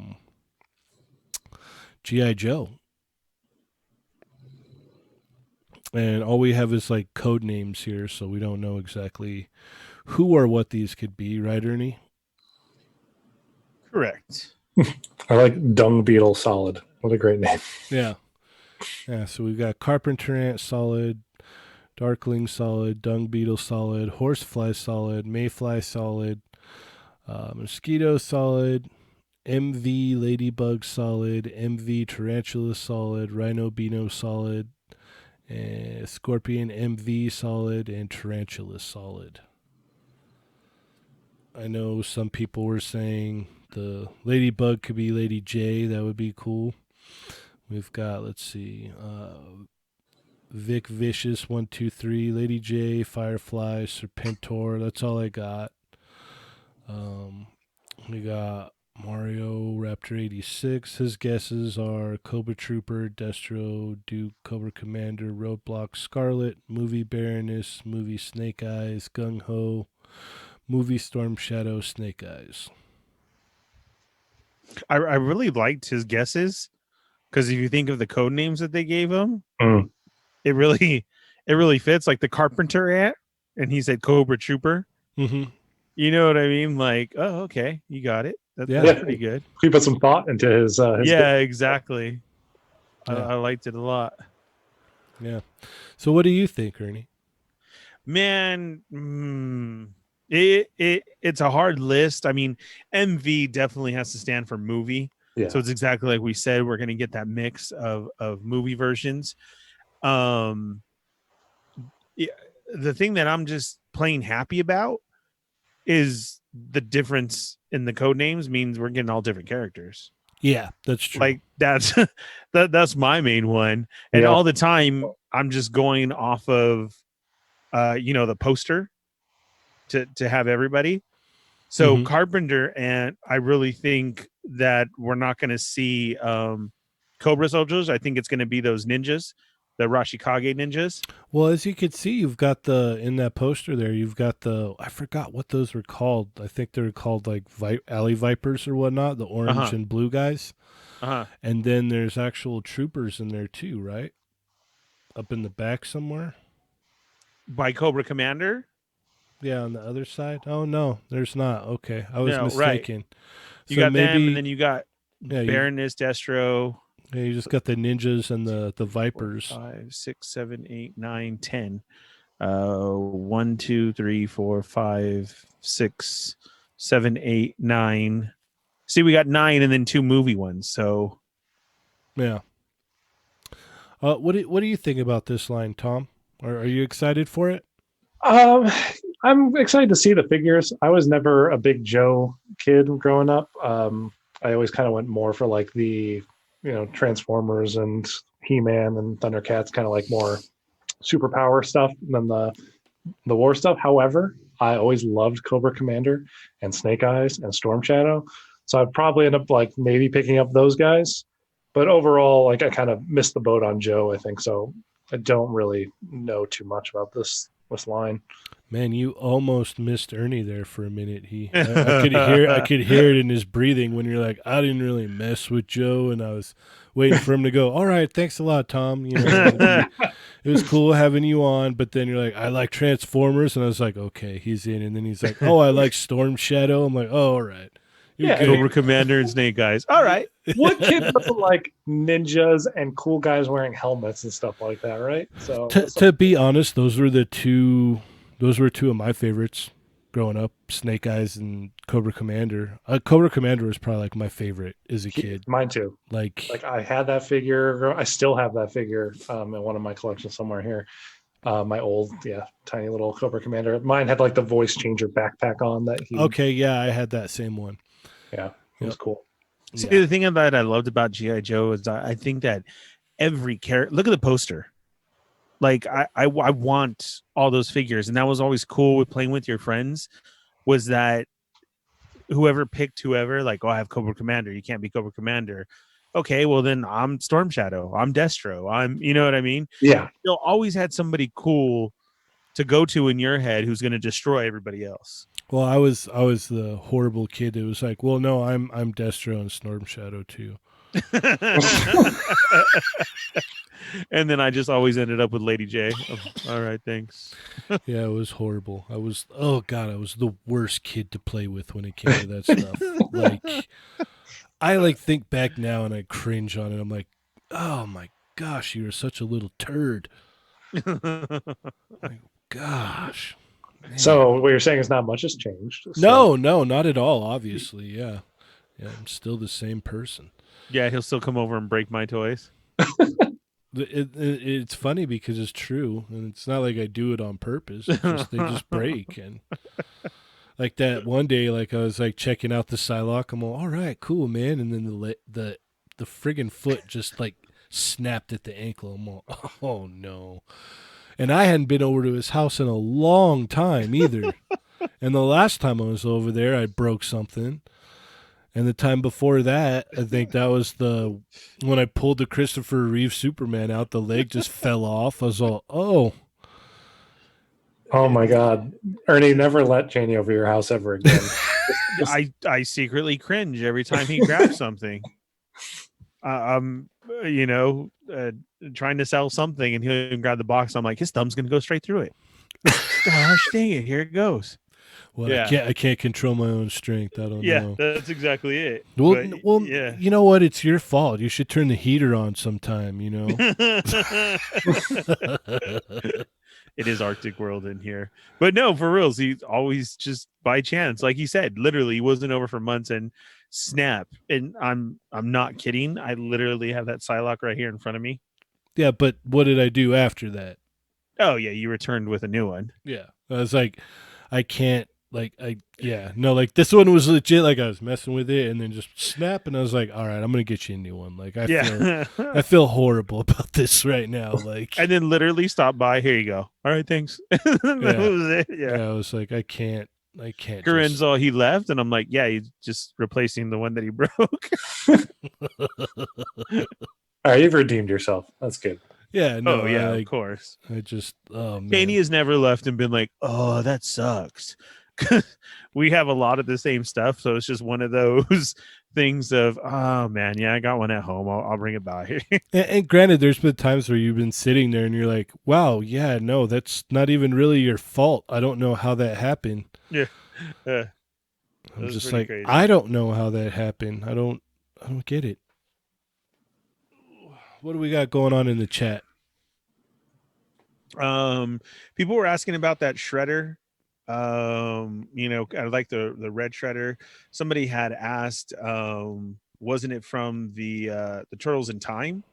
GI Joe. And all we have is like code names here, so we don't know exactly who or what these could be, right, Ernie? Correct. I like Dung Beetle Solid. What a great name. Yeah. Yeah, so we've got Carpenter Ant Solid, Darkling Solid, Dung Beetle Solid, Horsefly Solid, Mayfly Solid, Mosquito Solid, MV Ladybug Solid, MV Tarantula Solid, Rhino Beano Solid, Scorpion MV Solid, and Tarantula Solid. I know some people were saying the Ladybug could be Lady J. That would be cool. We've got, let's see, Vic Vicious 123, Lady J, Firefly, Serpentor. That's all I got. We got Mario Raptor 86. His guesses are Cobra Trooper, Destro, Duke, Cobra Commander, Roadblock, Scarlet, Movie Baroness, Movie Snake Eyes, Gung Ho, Movie Storm Shadow, Snake Eyes. I really liked his guesses because if you think of the code names that they gave him, Mm. it really fits. Like the Carpenter Ant, and he said Cobra Trooper. Mm-hmm. You know what I mean? Like, oh, okay, you got it. Yeah. That's pretty good. He put some thought into his Yeah, exactly. Yeah. I liked it a lot. Yeah. So what do you think, Ernie? Man, it's a hard list. I mean, MV definitely has to stand for movie. Yeah. So it's exactly like we said. We're going to get that mix of movie versions. Yeah, the thing that I'm just plain happy about is the difference in the code names means we're getting all different characters. Yeah, that's true. Like that's that's my main one. And all the time I'm just going off of the poster to have everybody. So Carpenter, and I really think that we're not going to see Cobra soldiers. I think it's going to be those ninjas, the Rashikage ninjas. Well, as you can see, you've got in that poster there, you've got I forgot what those were called. I think they were called like alley vipers or whatnot, the orange and blue guys. And then there's actual troopers in there too, right? Up in the back somewhere. By Cobra Commander? Yeah, on the other side. Oh, no, there's not. Okay, I was mistaken. Right. You got them, and then you got Baroness, Destro. Yeah, you just got the ninjas and the vipers. 4, 5, 6, 7, 8, 9, 10. 1, 2, 3, 4, 5, 6, 7, 8, 9. See, we got 9 and then 2 movie ones. So, yeah. What do you think about this line, Tom? Are you excited for it? Um, I'm excited to see the figures. I was never a big Joe kid growing up. I always kind of went more for like the, Transformers and He-Man and Thundercats, kind of like more superpower stuff than the war stuff. However, I always loved Cobra Commander and Snake Eyes and Storm Shadow. So I'd probably end up like maybe picking up those guys. But overall, like I kind of missed the boat on Joe, I think. So I don't really know too much about this line. Man, you almost missed Ernie there for a minute. I could hear it in his breathing when you're like, I didn't really mess with Joe, and I was waiting for him to go. All right, thanks a lot, Tom. It was cool having you on, but then you're like, I like Transformers, and I was like, okay, he's in, and then he's like, oh, I like Storm Shadow. I'm like, oh, all right, you're Yeah, I mean, Cobra good. Commander and Snake Eyes. All right. what kid doesn't like ninjas and cool guys wearing helmets and stuff like that, right? So To be honest, those were two of my favorites growing up, Snake Eyes and Cobra Commander. Cobra Commander was probably like my favorite as a kid. mine too. Like, Like I had that figure. I still have that figure in one of my collections somewhere here. My old, tiny little Cobra Commander. Mine had like the voice changer backpack on that he would. okay, yeah, I had that same one. Yeah, it was Yep. cool. See, Yeah. the thing that I loved about GI Joe is I think that every character. Look at the poster. Like I want all those figures, and that was always cool with playing with your friends. Was that whoever picked whoever? Like, oh, I have Cobra Commander. You can't be Cobra Commander. Okay, well then I'm Storm Shadow. I'm Destro. You know what I mean? Yeah, You'll always had somebody cool to go to in your head who's going to destroy everybody else. Well, I was the horrible kid that was like, well, no, I'm Destro and Storm Shadow too. And then I just always ended up with Lady J. Oh, all right, thanks. Yeah, it was horrible. Oh god, I was the worst kid to play with when it came to that stuff. Like, I like think back now and I cringe on it. I'm like, oh my gosh, you were such a little turd. Like, gosh. Man. so what you're saying is not much has changed. So. No, not at all. Obviously, yeah. I'm still the same person. Yeah, he'll still come over and break my toys. It's funny because it's true, and it's not like I do it on purpose. They just break, and like that one day, like I was like checking out the Psylocke. I'm all right, cool, man, and then the friggin' foot just like snapped at the ankle. I'm all, oh no, and I hadn't been over to his house in a long time either. And the last time I was over there, I broke something. And the time before that, I think that was when I pulled the Christopher Reeve Superman out, the leg just fell off. I was all, oh. Oh my God, Ernie, never let Janie over your house ever again. I secretly cringe every time he grabs something. I'm, trying to sell something, and he'll grab the box. I'm like, his thumb's gonna go straight through it. Gosh dang it! Here it goes. Well, Yeah. I can't control my own strength. I don't know. That's exactly it. Well, yeah. you know what? It's your fault. You should turn the heater on sometime, It is Arctic world in here, but no, for reals, he's always just by chance, like he said, literally he wasn't over for months and snap. And I'm not kidding. I literally have that Psylocke right here in front of me. Yeah, but what did I do after that? Oh yeah, you returned with a new one. Yeah. I was like, I can't, no, like this one was legit. Like I was messing with it and then just snap. And I was like, all right, I'm going to get you a new one. Like I feel horrible about this right now. Like, and then literally stop by. Here you go. All right, thanks. That was it. Yeah. I was like, I can't. Corinne's all he left, and I'm like, yeah, he's just replacing the one that he broke. All right, you've redeemed yourself. That's good. Yeah, no, of course. I just, oh man. Danny has never left and been like, oh, that sucks. We have a lot of the same stuff, so it's just one of those things of, oh man, yeah, I got one at home. I'll bring it by. And granted, there's been times where you've been sitting there and you're like, wow, yeah, no, that's not even really your fault. I don't know how that happened. Yeah. I'm just like, crazy. I don't know how that happened. I don't get it. What do we got going on in the chat? People were asking about that shredder. I like the red shredder. Somebody had asked, wasn't it from the Turtles in Time?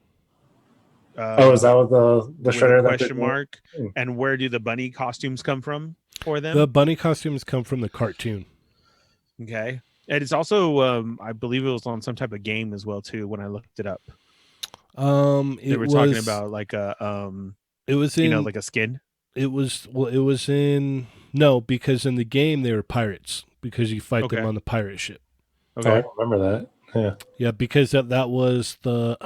Oh, is that what the with a shredder that question did? mark. And where do the bunny costumes come from for them? The bunny costumes come from the cartoon. Okay. And it's also, I believe it was on some type of game as well too. When I looked it up, they It were was talking about like it was in like a skin. it was in no, because in the game they were pirates because you fight them Okay. on the pirate ship. Oh, I Okay. remember that. Yeah. Yeah, because that was the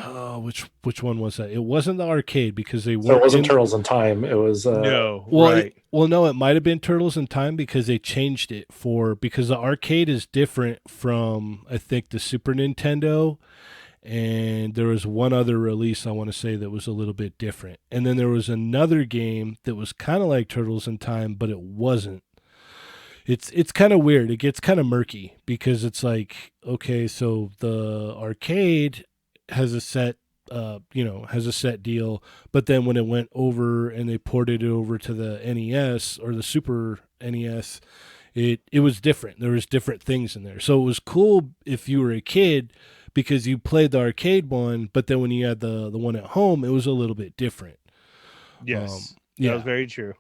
which one was that? It wasn't the arcade because they So weren't it wasn't in, Turtles in Time. It was No, well, right. no, it might have been Turtles in Time because they changed it for because the arcade is different from I think the Super Nintendo, and there was one other release I want to say that was a little bit different, and then there was another game that was kind of like Turtles in Time, but it wasn't. It's kind of weird. It gets kind of murky because it's like okay, so the arcade has a set has a set deal. But then when it went over and they ported it over to the NES or the Super NES, it was different. There was different things in there. So it was cool if you were a kid because you played the arcade one, but then when you had the one at home, it was a little bit different. Yes, that was Yeah. very true.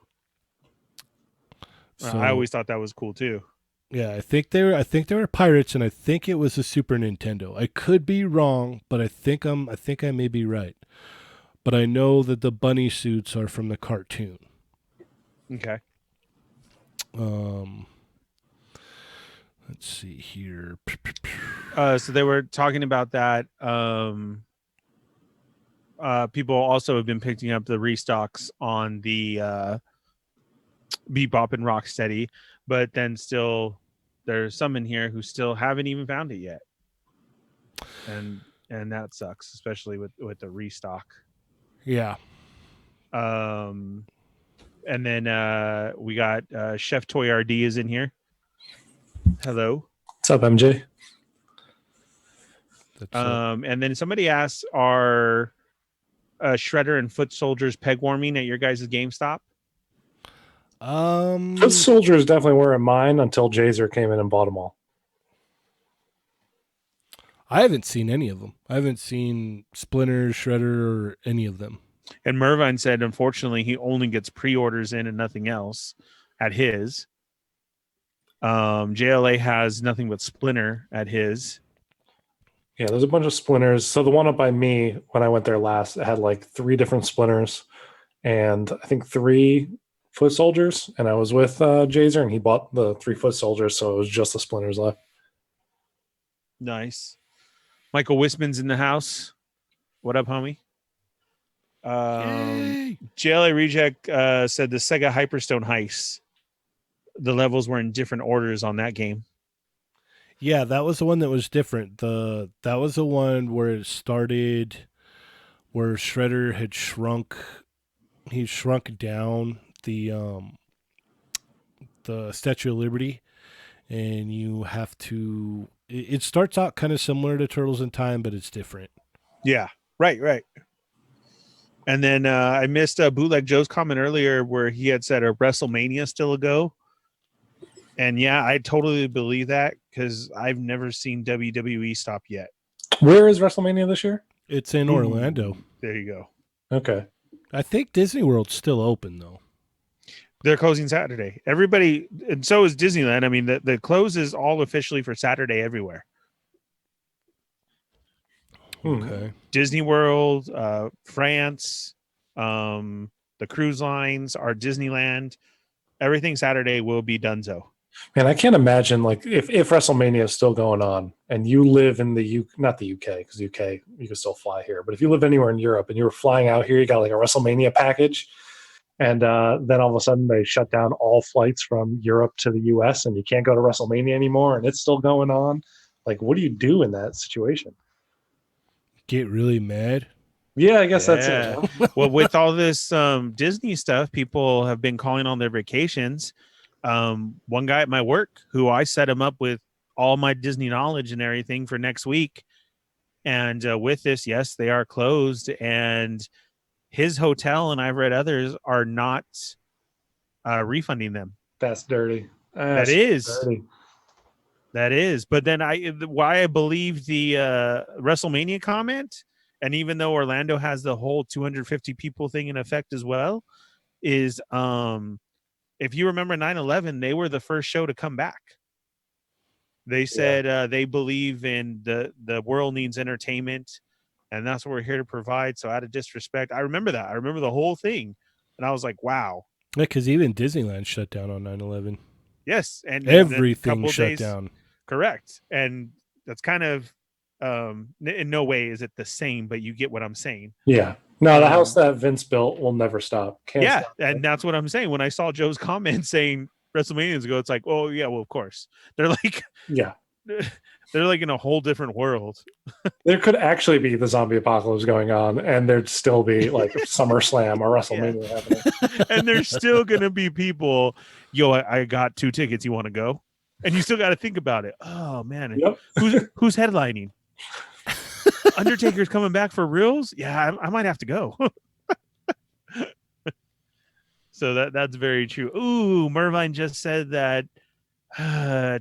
I So always thought that was cool too. yeah, I think they were pirates, and I think it was a Super Nintendo. I could be wrong, but I think I may be right. But I know that the bunny suits are from the cartoon. Okay. Um, let's see here. So they were talking about that. People also have been picking up the restocks on the Bebop and Rocksteady, but then still there's some in here who still haven't even found it yet, and that sucks, especially with the restock. Yeah. And then we got Chef Toy RD is in here. Hello. what's up, MJ? That's And then somebody asked, are Shredder and Foot Soldiers peg warming at your guys' GameStop? Foot Soldiers definitely weren't mine until Jazer came in and bought them all. I haven't seen any of them. I haven't seen Splinter, Shredder, or any of them. And Mervine said, unfortunately, he only gets pre-orders in and nothing else at his. JLA has nothing but Splinter at his. Yeah, there's a bunch of Splinters. So the one up by me, when I went there last, it had like 3 different Splinters and I think 3 Foot Soldiers. And I was with Jazer, and he bought the 3 Foot Soldiers, so it was just the Splinters left. Nice. Michael Wisman's in the house. What up, homie? Yay! JLA Reject said the Sega Hyperstone Heist. The levels were in different orders on that game. Yeah, that was the one that was different. That was the one where it started, where Shredder had shrunk. He shrunk down the Statue of Liberty, and you have to. It starts out kind of similar to Turtles in Time, but it's different. Yeah, right. And then I missed Bootleg Joe's comment earlier where he had said a WrestleMania still a go. And yeah, I totally believe that because I've never seen WWE stop yet. Where is WrestleMania this year? It's in Orlando. There you go. Okay. I think Disney World's still open though. They're closing Saturday. Everybody, and so is Disneyland. I mean, the close is all officially for Saturday everywhere. Okay. Disney World, France, the cruise lines, our Disneyland, everything Saturday will be donezo. Man, I can't imagine like if WrestleMania is still going on and you live in the not the UK, because UK you can still fly here, but if you live anywhere in Europe and you were flying out here, you got like a WrestleMania package, and then all of a sudden they shut down all flights from Europe to the US and you can't go to WrestleMania anymore, and it's still going on. Like, what do you do in that situation? Get really mad. Yeah, I guess that's it. Huh? Well, with all this Disney stuff, people have been calling on their vacations. One guy at my work who I set him up with all my Disney knowledge and everything for next week. And with this, yes, they are closed. And his hotel, and I've read others, are not refunding them. That's dirty. That is. dirty. That is. But then why I believe the WrestleMania comment and even though Orlando has the whole 250 people thing in effect as well, is if you remember 9/11, they were the first show to come back. They said they believe in the world needs entertainment, and that's what we're here to provide. So out of disrespect, I remember that. I remember the whole thing, and I was like, wow. Yeah, because even Disneyland shut down on 9/11. Yes, and then a Everything couple of shut days, down. correct. And that's kind of in no way is it the same, but you get what I'm saying. Yeah. No, the house that Vince built will never stop. Can't Yeah, stop. and that's what I'm saying. When I saw Joe's comment saying WrestleManias ago, it's like, oh yeah, well of course. They're like Yeah. they're like in a whole different world. There could actually be the zombie apocalypse going on, and there'd still be like SummerSlam or Yeah. WrestleMania happening. And there's still gonna be people, yo, I got 2 tickets. You want to go? And you still got to think about it. Oh man, Yep. who's headlining? Undertaker's coming back for reals? Yeah, I might have to go. So that's very true. Ooh, Mervine just said that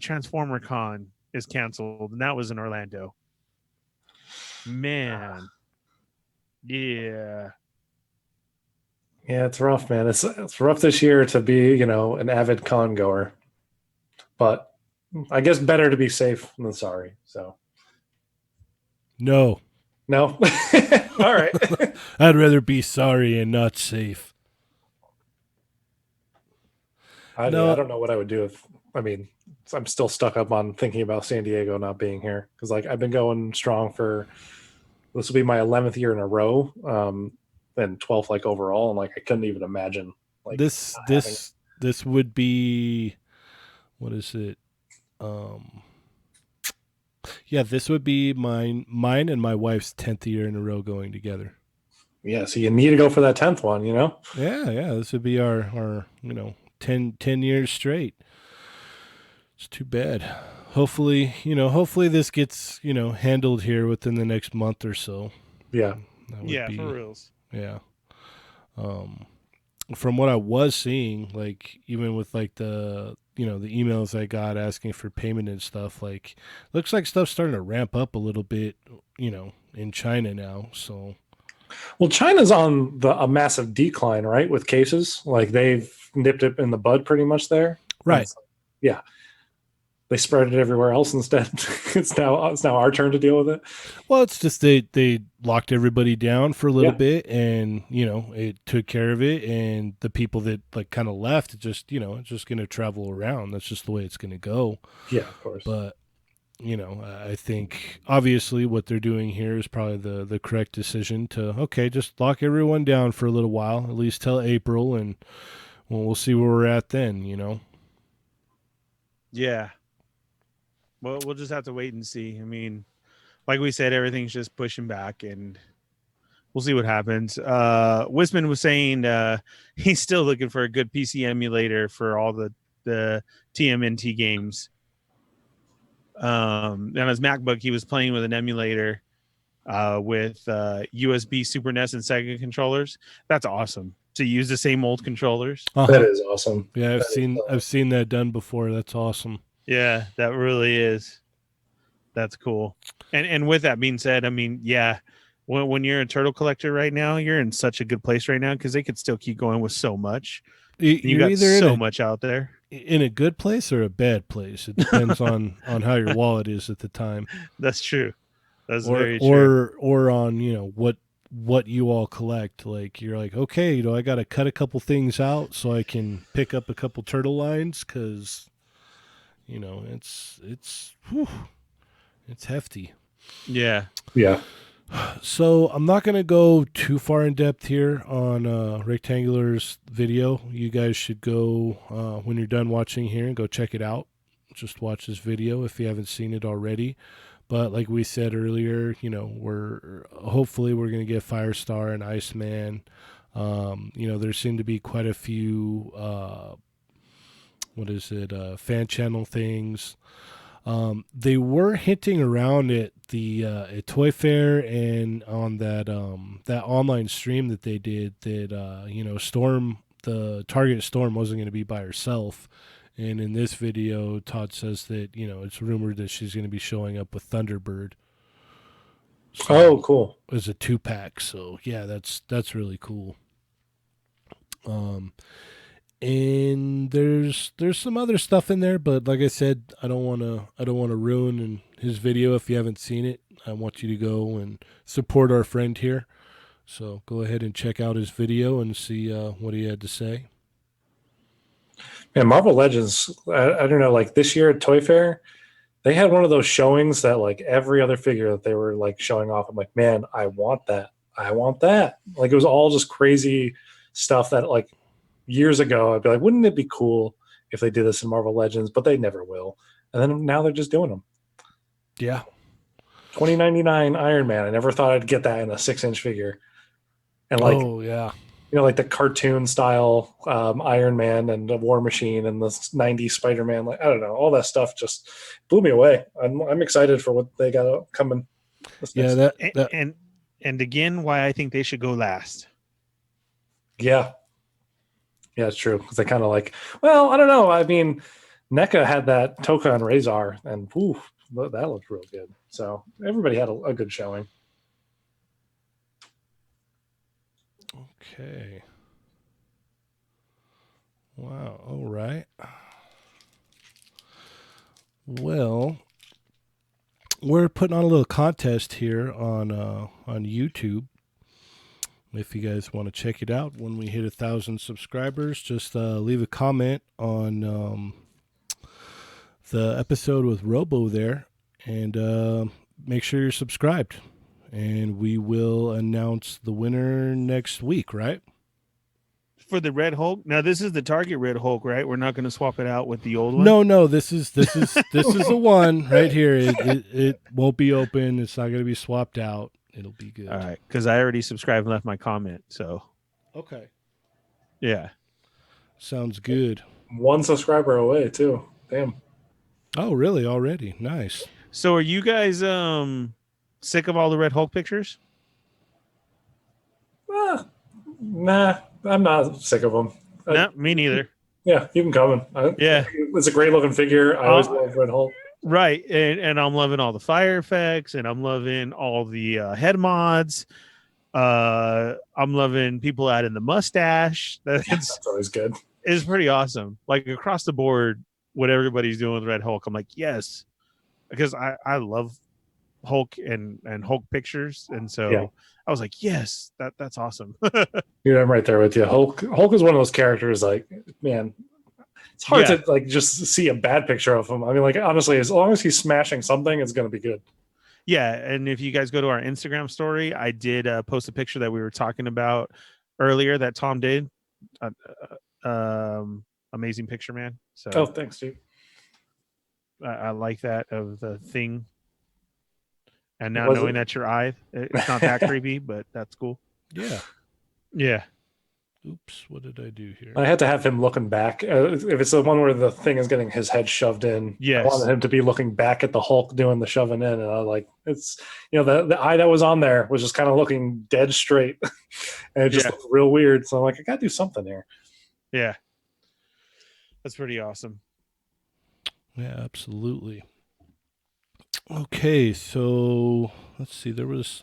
Transformer Con is canceled, and that was in Orlando. Man, yeah, Yeah, it's rough, man. It's rough this year to be, an avid con goer. But I guess better to be safe than sorry. So No. no. All right. I'd rather be sorry and not safe. I No. don't know what I would do if I'm still stuck up on thinking about San Diego not being here. Because I've been going strong for this will be my 11th year in a row. And 12th overall, and I couldn't even imagine this would be, what is it? Yeah, this would be mine and my wife's 10th year in a row going together. Yeah, so you need to go for that 10th one, Yeah, this would be our 10 years straight. It's too bad. Hopefully this gets, handled here within the next month or so. Yeah. for reals. Yeah. From what I was seeing, even with the the emails I got asking for payment and stuff, looks like stuff's starting to ramp up a little bit, in China now. So, well, China's on a massive decline, right? With cases, they've nipped it in the bud pretty much there, right? Yeah. They spread it everywhere else instead. It's now our turn to deal with it. Well, it's just they locked everybody down for a little bit, and it took care of it, and the people that kind of left, it's just going to travel around. That's just the way it's going to go. Yeah, of course. But I think obviously what they're doing here is probably the correct decision to just lock everyone down for a little while, at least till April, and we'll see where we're at then. Yeah. Well, we'll just have to wait and see. I mean, like we said, everything's just pushing back, and we'll see what happens. Wisman was saying he's still looking for a good PC emulator for all the TMNT games. On his MacBook, he was playing with an emulator with USB Super NES and Sega controllers. That's awesome to use the same old controllers. That is awesome. Yeah, I've seen that done before. That's awesome. Yeah, that really is. That's cool. And with that being said, I mean, yeah, when you're a turtle collector right now, you're in such a good place right now because they could still keep going with so much. You got so much out there. In a good place or a bad place. It depends on how your wallet is at the time. That's true. That's very true. Or on what you all collect. You're okay, I got to cut a couple things out so I can pick up a couple turtle lines because it's hefty. Yeah. So I'm not going to go too far in depth here on Rectangular's video. You guys should go when you're done watching here and go check it out. Just watch this video if you haven't seen it already. But like we said earlier, we're going to get Firestar and Iceman. There seem to be quite a few fan channel things. They were hinting around at the at Toy Fair and on that online stream that they did that Storm, the Target Storm, wasn't going to be by herself. And in this video, Todd says that it's rumored that she's going to be showing up with Thunderbird. So Oh, cool. it's a 2-pack. So yeah, that's really cool. Um, and there's some other stuff in there, but like I said, I don't want to ruin his video if you haven't seen it. I want you to go and support our friend here. So go ahead and check out his video and see what he had to say. And Marvel Legends, I don't know, like this year at Toy Fair, they had one of those showings that like every other figure that they were like showing off. I'm like, man, I want that. I want that. Like it was all just crazy stuff that like years ago I'd be like, wouldn't it be cool if they did this in Marvel Legends? But they never will. And then now they're just doing them. Yeah. 2099 Iron Man. I never thought I'd get that in a 6-inch figure. And like, Oh yeah. like the cartoon style Iron Man and the War Machine and the 90s Spider Man. Like, I don't know, all that stuff just blew me away. I'm excited for what they got coming. Yeah. And, That. and again, why I think they should go last. Yeah. Yeah, it's true. Because they kind of like, well, I don't know. I mean, NECA had that Toka and Razor, and whew, that looked real good. So everybody had a good showing. Okay. Wow. All right. Well, we're putting on a little contest here on YouTube. If you guys want to check it out, when we hit 1,000 subscribers, just leave a comment on the episode with Robo there, and make sure you're subscribed. And we will announce the winner next week, right? For the Red Hulk. Now this is the Target Red Hulk, right? We're not going to swap it out with the old one. No. This is the one right here. It won't be open. It's not going to be swapped out. It'll be good. All right, because I already subscribed and left my comment. So Okay. yeah. Sounds good. 1 subscriber away too. Damn. Oh, really? Already? Nice. So are you guys sick of all the Red Hulk pictures? Nah, I'm not sick of them. No, me neither. Yeah, keep them coming. Yeah. It's a great looking figure. I always love Red Hulk. Right, and I'm loving all the fire effects, and I'm loving all the head mods. I'm loving people adding the mustache. That's always good. It's pretty awesome. Like across the board, what everybody's doing with Red Hulk, I'm like, yes, because I love Hulk and Hulk pictures, and so Yeah. I was like, yes, that's awesome. Dude, I'm right there with you. Hulk is one of those characters. Like, man, it's hard Yeah. to like just see a bad picture of him. I mean, like honestly, as long as he's smashing something, it's going to be good. Yeah, and if you guys go to our Instagram story, I did post a picture that we were talking about earlier that Tom did. Amazing picture, man. So Oh, thanks, dude. I like that of the Thing. And now Was knowing it? that's your eye, it's not that creepy, but that's cool. Yeah. Yeah. Oops. What did I do here? I had to have him looking back. If it's the one where the Thing is getting his head shoved in, Yes. I wanted him to be looking back at the Hulk doing the shoving in, and I was like, it's the eye that was on there was just kind of looking dead straight, and it just looked real weird. So I'm like, I got to do something here. Yeah. That's pretty awesome. Yeah, absolutely. Okay, so let's see. There was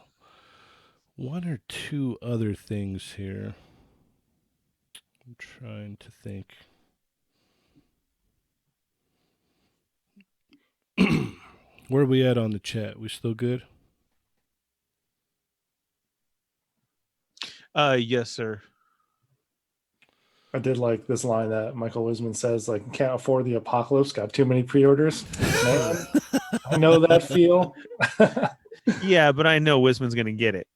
one or two other things here. I'm trying to think. Where are we at on the chat? We still good? Yes, sir. I did like this line that Michael Wisman says, like, can't afford the apocalypse, got too many pre-orders. Man, I know that feel. Yeah, but I know Wisman's gonna get it.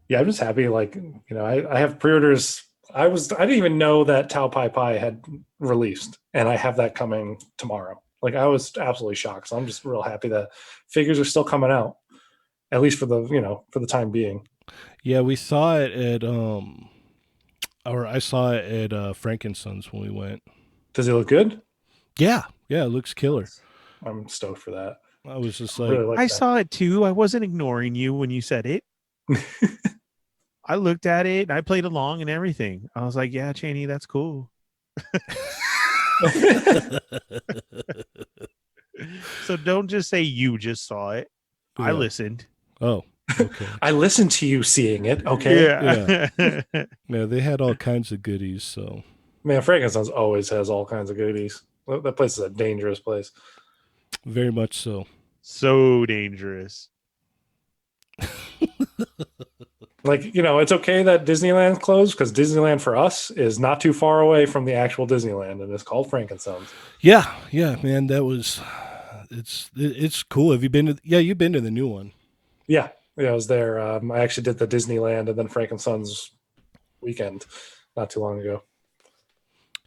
Yeah, I'm just happy. Like, I have pre-orders. I didn't even know that Tau Pai Pai had released, and I have that coming tomorrow. Like, I was absolutely shocked. So I'm just real happy that figures are still coming out, at least for the time being. Yeah, we saw it at or I saw it at Frankenson's when we went. Does it look good? Yeah, it looks killer. I'm stoked for that. I was just I like, really like I that. saw it too. I wasn't ignoring you when you said it. I looked at it, I played along and everything. I was like, yeah, Cheney, that's cool. So don't just say you just saw it. I Yeah. listened. Oh, okay. I listened to you seeing it. Okay. Yeah. Yeah, they had all kinds of goodies. So Man, Frankenstein's always has all kinds of goodies. That place is a dangerous place. very much so. So dangerous. Like, it's okay that Disneyland closed because Disneyland for us is not too far away from the actual Disneyland, and it's called Frankenstein's. Yeah, man. It's cool. Have you been to? Yeah, you've been to the new one. Yeah, I was there. I actually did the Disneyland and then Frankenstein's weekend not too long ago.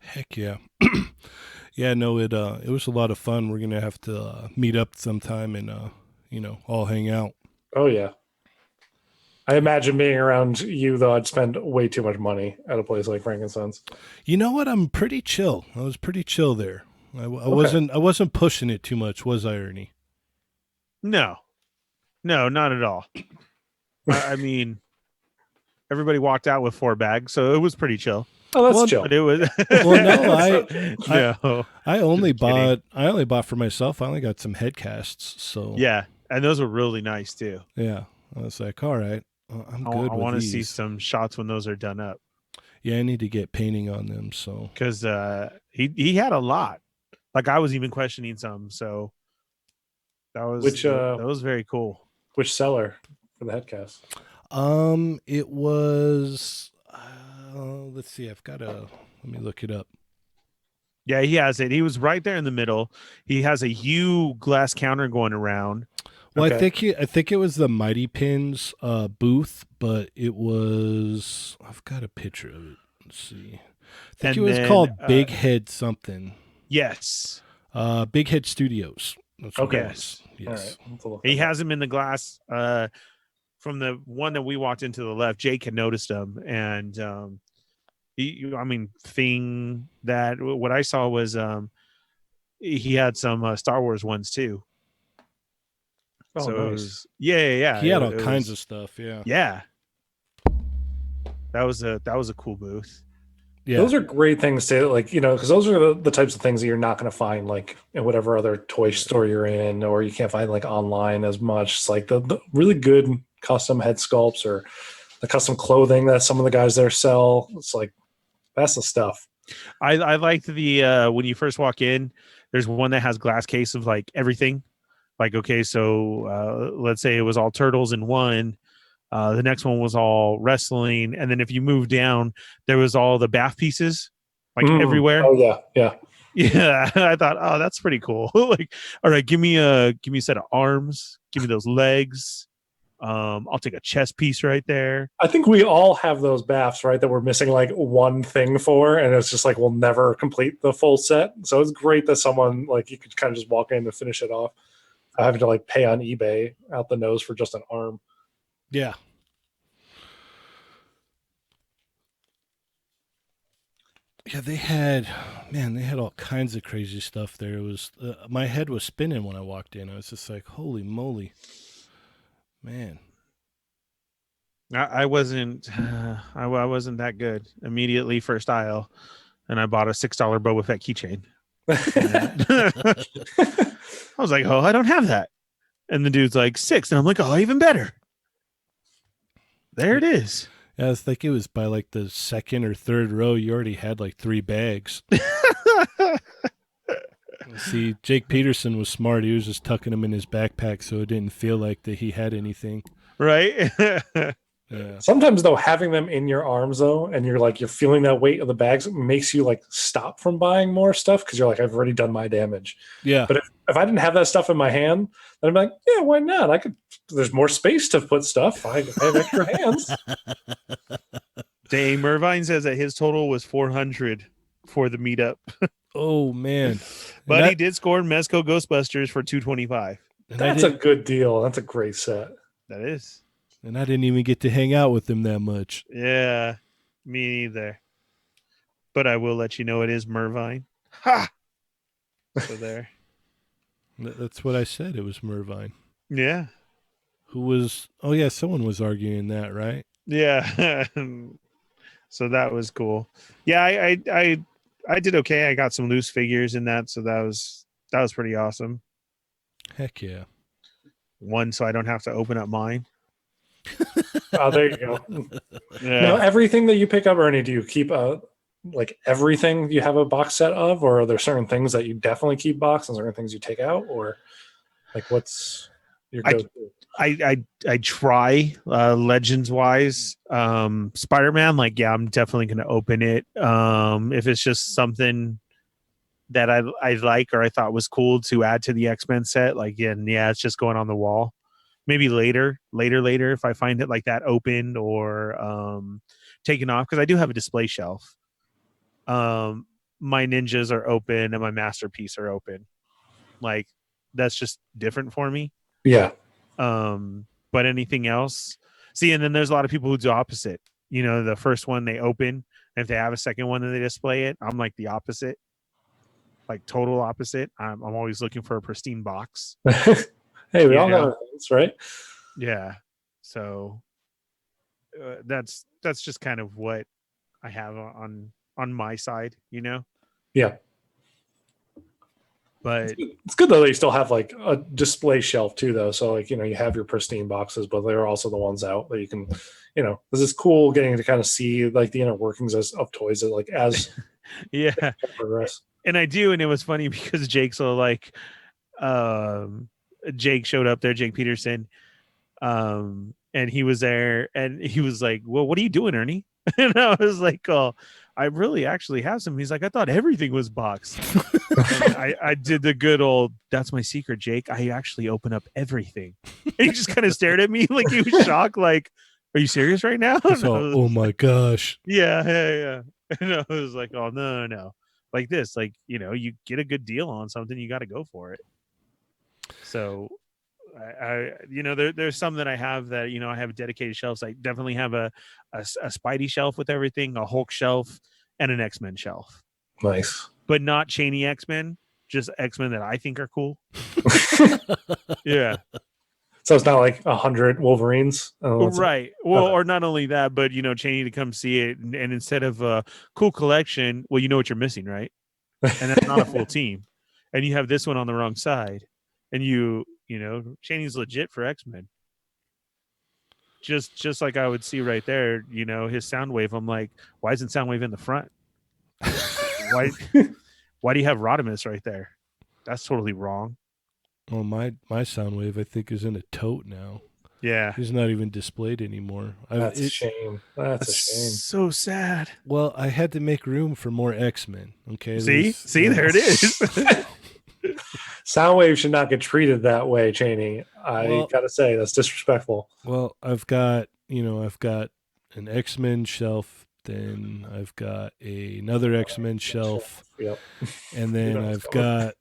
Heck yeah. Yeah, no, it was a lot of fun. We're gonna have to meet up sometime and all hang out. Oh yeah, I imagine being around you though, I'd spend way too much money at a place like Frankenstein's. You know what? I'm pretty chill. I was pretty chill there. I Okay. wasn't pushing it too much, was I, Ernie? No, not at all. I mean, everybody walked out with 4 bags, so it was pretty chill. Oh, that's Well, chill. But it was Well, no, no. I only Just kidding. bought for myself. I only got some head casts, so Yeah, and those were really nice too. yeah. I was like, all right, I'm I good with want to see these. some shots when those are done up Yeah, I need to get painting on them. So because he had a lot. Like I was even questioning some, so that was very cool. Which seller for the headcast? it was. Let's see. Let me look it up. Yeah, he has it. He was right there in the middle. He has a U glass counter going around. Well, Okay. I think it was the Mighty Pins booth, but it was. I've got a picture of it. Let's see. I think it And was then, called Big Head something. Yes. Big Head Studios. That's what Okay. it Yes. was. All Yes. right. Let's look He that up. has him in the glass. From the one that we walked into the left, Jake had noticed him, and thing that what I saw was he had some Star Wars ones too. Oh, So it nice. was, yeah. He had all It kinds was, of stuff. Yeah. yeah. That was a cool booth. Yeah. Those are great things to like, because those are the types of things that you're not going to find like in whatever other toy store you're in, or you can't find like online as much. It's like the really good custom head sculpts or the custom clothing that some of the guys there sell. It's like that's the stuff. I liked the when you first walk in, there's one that has glass case of like everything. Like, okay, so let's say it was all turtles in one. The next one was all wrestling, and then if you move down, there was all the bath pieces, like everywhere. Oh yeah. Yeah, I thought, oh, that's pretty cool. Like, all right, give me a set of arms, give me those legs. I'll take a chest piece right there. I think we all have those baths, right? That we're missing like one thing for, and it's just like we'll never complete the full set. So it's great that someone like you could kind of just walk in and finish it off, having to like pay on eBay out the nose for just an arm. Yeah. Yeah, they had all kinds of crazy stuff there. It was my head was spinning when I walked in. I was just like, "Holy moly, man!" I wasn't I wasn't that good. Immediately first aisle, and I bought a $6 Boba Fett keychain. I was like, oh, I don't have that. And the dude's like 6, and I'm like, oh, even better. There it is. Yeah, it's like it was by like the second or third row. You already had like 3 bags. See, Jake Peterson was smart. He was just tucking them in his backpack, so it didn't feel like that he had anything. Right? Yeah. Sometimes though, having them in your arms though, and you're feeling that weight of the bags makes you like stop from buying more stuff because you're like, I've already done my damage. Yeah. But if I didn't have that stuff in my hand, then I'm like, yeah, why not? There's more space to put stuff. I have extra hands. Dang, Mervine says that his total was 400 for the meetup. Oh man. But he did score Mezco Ghostbusters for 225. That's a good deal. That's a great set. That is. And I didn't even get to hang out with him that much. Yeah, me neither. But I will let you know it is Mervine. Ha! So there. That's what I said. It was Mervine. Yeah. Who was? Oh yeah, someone was arguing that, right? Yeah. So that was cool. Yeah, I did okay. I got some loose figures in that, so that was pretty awesome. Heck yeah. One, so I don't have to open up mine. Oh, there you go. Now, Yeah. everything that you pick up, Ernie, do you keep like everything you have a box set of, or are there certain things that you definitely keep boxed and certain things you take out, or like what's your I go-to? I try legends wise. Spider-Man, like, yeah, I'm definitely gonna open it. If it's just something that I like or I thought was cool to add to the X-Men set, like, yeah, it's just going on the wall. Maybe later if I find it like that opened or taken off, because I do have a display shelf. Um, my ninjas are open and my masterpiece are open. Like, that's just different for me. Yeah. But anything else, see, and then there's a lot of people who do opposite. You know, the first one they open, and if they have a second one, then they display it. I'm like the opposite, like total opposite. I'm always looking for a pristine box. Hey, we You all got know, our things, right? yeah. So that's just kind of what I have on my side. You know, Yeah. but It's good though that you still have like a display shelf too, though. So like you have your pristine boxes, but they're also the ones out that you can, this is cool getting to kind of see like the inner workings of toys that like as yeah, progress. and I do, and it was funny because Jake's so like, um, Jake showed up there, Jake Peterson, and he was there, and he was like, "Well, what are you doing, Ernie?" And I was like, "Oh, I really actually have some." He's like, "I thought everything was boxed." And I did the good old, "That's my secret, Jake. I actually open up everything." And he just kind of stared at me like he was shocked, like, "Are you serious right now?" And I So, was oh my gosh. yeah. And I was like, "Oh, no. Like this, like, you get a good deal on something, you got to go for it." So there's some that I have that, I have dedicated shelves. I definitely have a Spidey shelf with everything, a Hulk shelf, and an X-Men shelf, Nice. but not Cheney X-Men, just X-Men that I think are cool. Yeah. So it's not like 100 Wolverines. Right. Well, or not only that, but Cheney to come see it, and instead of a cool collection, well, you know what you're missing, right? And that's not a full team. And you have this one on the wrong side, and Cheney's legit for X-Men. Just like I would see right there, his Soundwave. I'm like, why isn't Soundwave in the front? Why why do you have Rodimus right there? That's totally wrong. Well, my Soundwave, I think, is in a tote now. Yeah. He's not even displayed anymore. That's a shame. That's a That's shame. so sad. Well, I had to make room for more X-Men. Okay. See, there it is. Soundwave should not get treated that way, Cheney. I gotta say that's disrespectful. Well, I've got an X-Men shelf, then I've got another X-Men shelf, Yep. and then I've got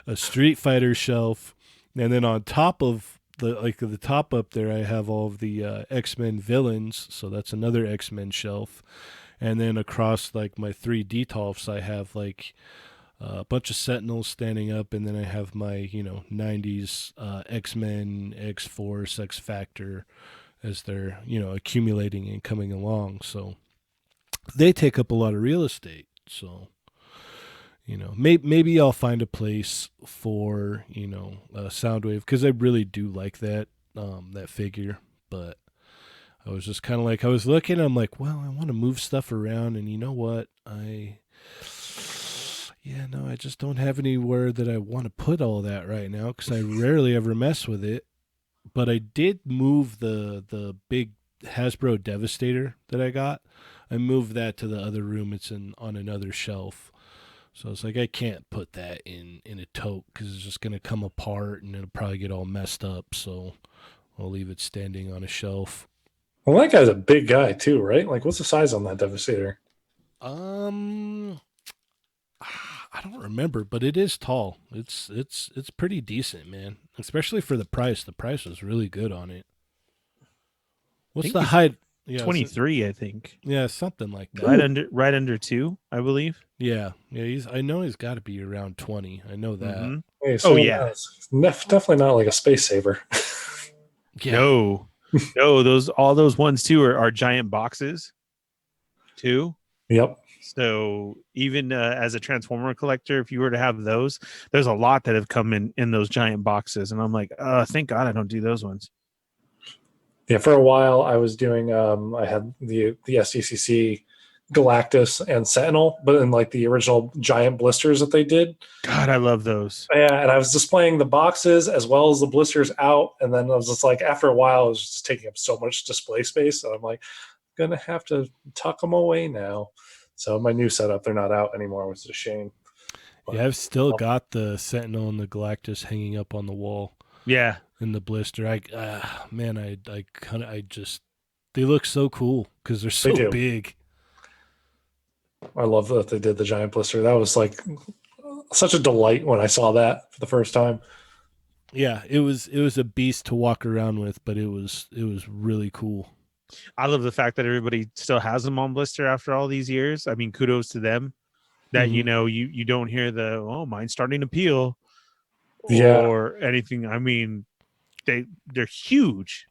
a Street Fighter shelf, and then on top of the top up there, I have all of the X-Men villains, so that's another X-Men shelf, and then across like my 3 Detolfs, I have like a bunch of Sentinels standing up, and then I have my 90s X-Men, X-Force, X-Factor as they're accumulating and coming along. So they take up a lot of real estate. So maybe I'll find a place for Soundwave, because I really do like that figure. But I was just kind of like, I was looking, I'm like, well, I want to move stuff around, and you know what, I just don't have anywhere that I want to put all that right now, because I rarely ever mess with it. But I did move the big Hasbro Devastator that I got. I moved that to the other room. It's on another shelf. So it's like, I can't put that in a tote, because it's just going to come apart and it'll probably get all messed up. So I'll leave it standing on a shelf. Well, that guy's a big guy too, right? Like, what's the size on that Devastator? I don't remember, but it is tall. It's pretty decent, man. Especially for the price. The price was really good on it. What's the height? Yeah, 23, I think. Yeah, something like that. Right under 2, I believe. Yeah. I know he's got to be around 20. I know that. Mm-hmm. Hey, so it's definitely not like a space saver. Yeah. No, all those ones too are giant boxes too. Yep. So even as a Transformer collector, if you were to have those, there's a lot that have come in those giant boxes, and I'm like, thank God I don't do those ones. Yeah, for a while I was doing. I had the SDCC Galactus and Sentinel, but in like the original giant blisters that they did. God, I love those. Yeah, and I was displaying the boxes as well as the blisters out, and then I was just like, after a while, it was just taking up so much display space. So I'm like, gonna have to tuck them away now. So my new setup, they're not out anymore, which is a shame. But, Yeah, I've still got the Sentinel and the Galactus hanging up on the wall Yeah, in the blister. Man, I kind of, I just, they look so cool because they're They so do. big. I love that they did the giant blister. That was like such a delight when I saw that for the first time. Yeah, it was a beast to walk around with, but it was really cool. I love the fact that everybody still has them on blister after all these years. I mean, kudos to them. That Mhm. you don't hear the mine's starting to peel Yeah, or anything. I mean, they're huge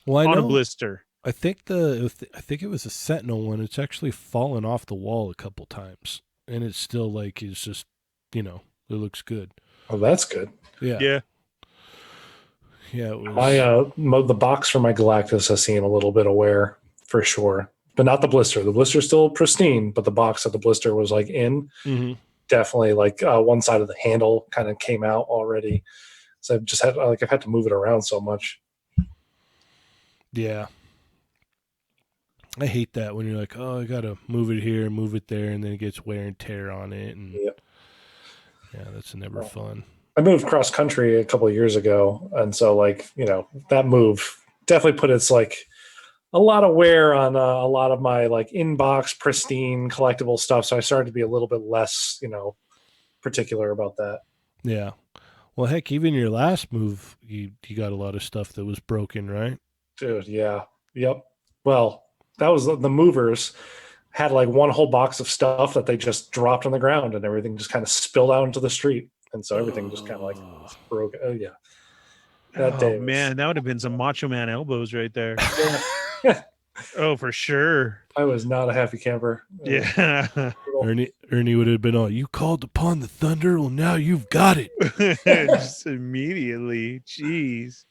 Well, I on a know. blister. I think it was a Sentinel one. It's actually fallen off the wall a couple times, and it's still like it's just, it looks good. well, that's good. Yeah, Yeah. yeah. It was. The box for my Galactus has seen a little bit of wear for sure, but not the blister. The blister's still pristine, but the box that the blister was like in Mhm. definitely like one side of the handle kind of came out already. So I've had to move it around so much. Yeah. I hate that when you're like, oh, I gotta move it here, move it there, and then it gets wear and tear on it, and Yeah. yeah, that's never fun. I moved cross country a couple of years ago, and so that move definitely put its like a lot of wear on a lot of my like inbox pristine collectible stuff. So I started to be a little bit less particular about that. Yeah. Well, heck, even your last move, you got a lot of stuff that was broken, right? Dude, yeah, yep. Well, that was the movers had like one whole box of stuff that they just dropped on the ground, and everything just kind of spilled out into the street, and so everything just kind of like Oh. broke. Oh yeah, that Oh day was. man, that would have been some Macho Man elbows right there. Yeah. Oh, for sure. I was not a happy camper. Yeah. Ernie would have been all, you called upon the thunder, well, now you've got it. Just immediately. Jeez.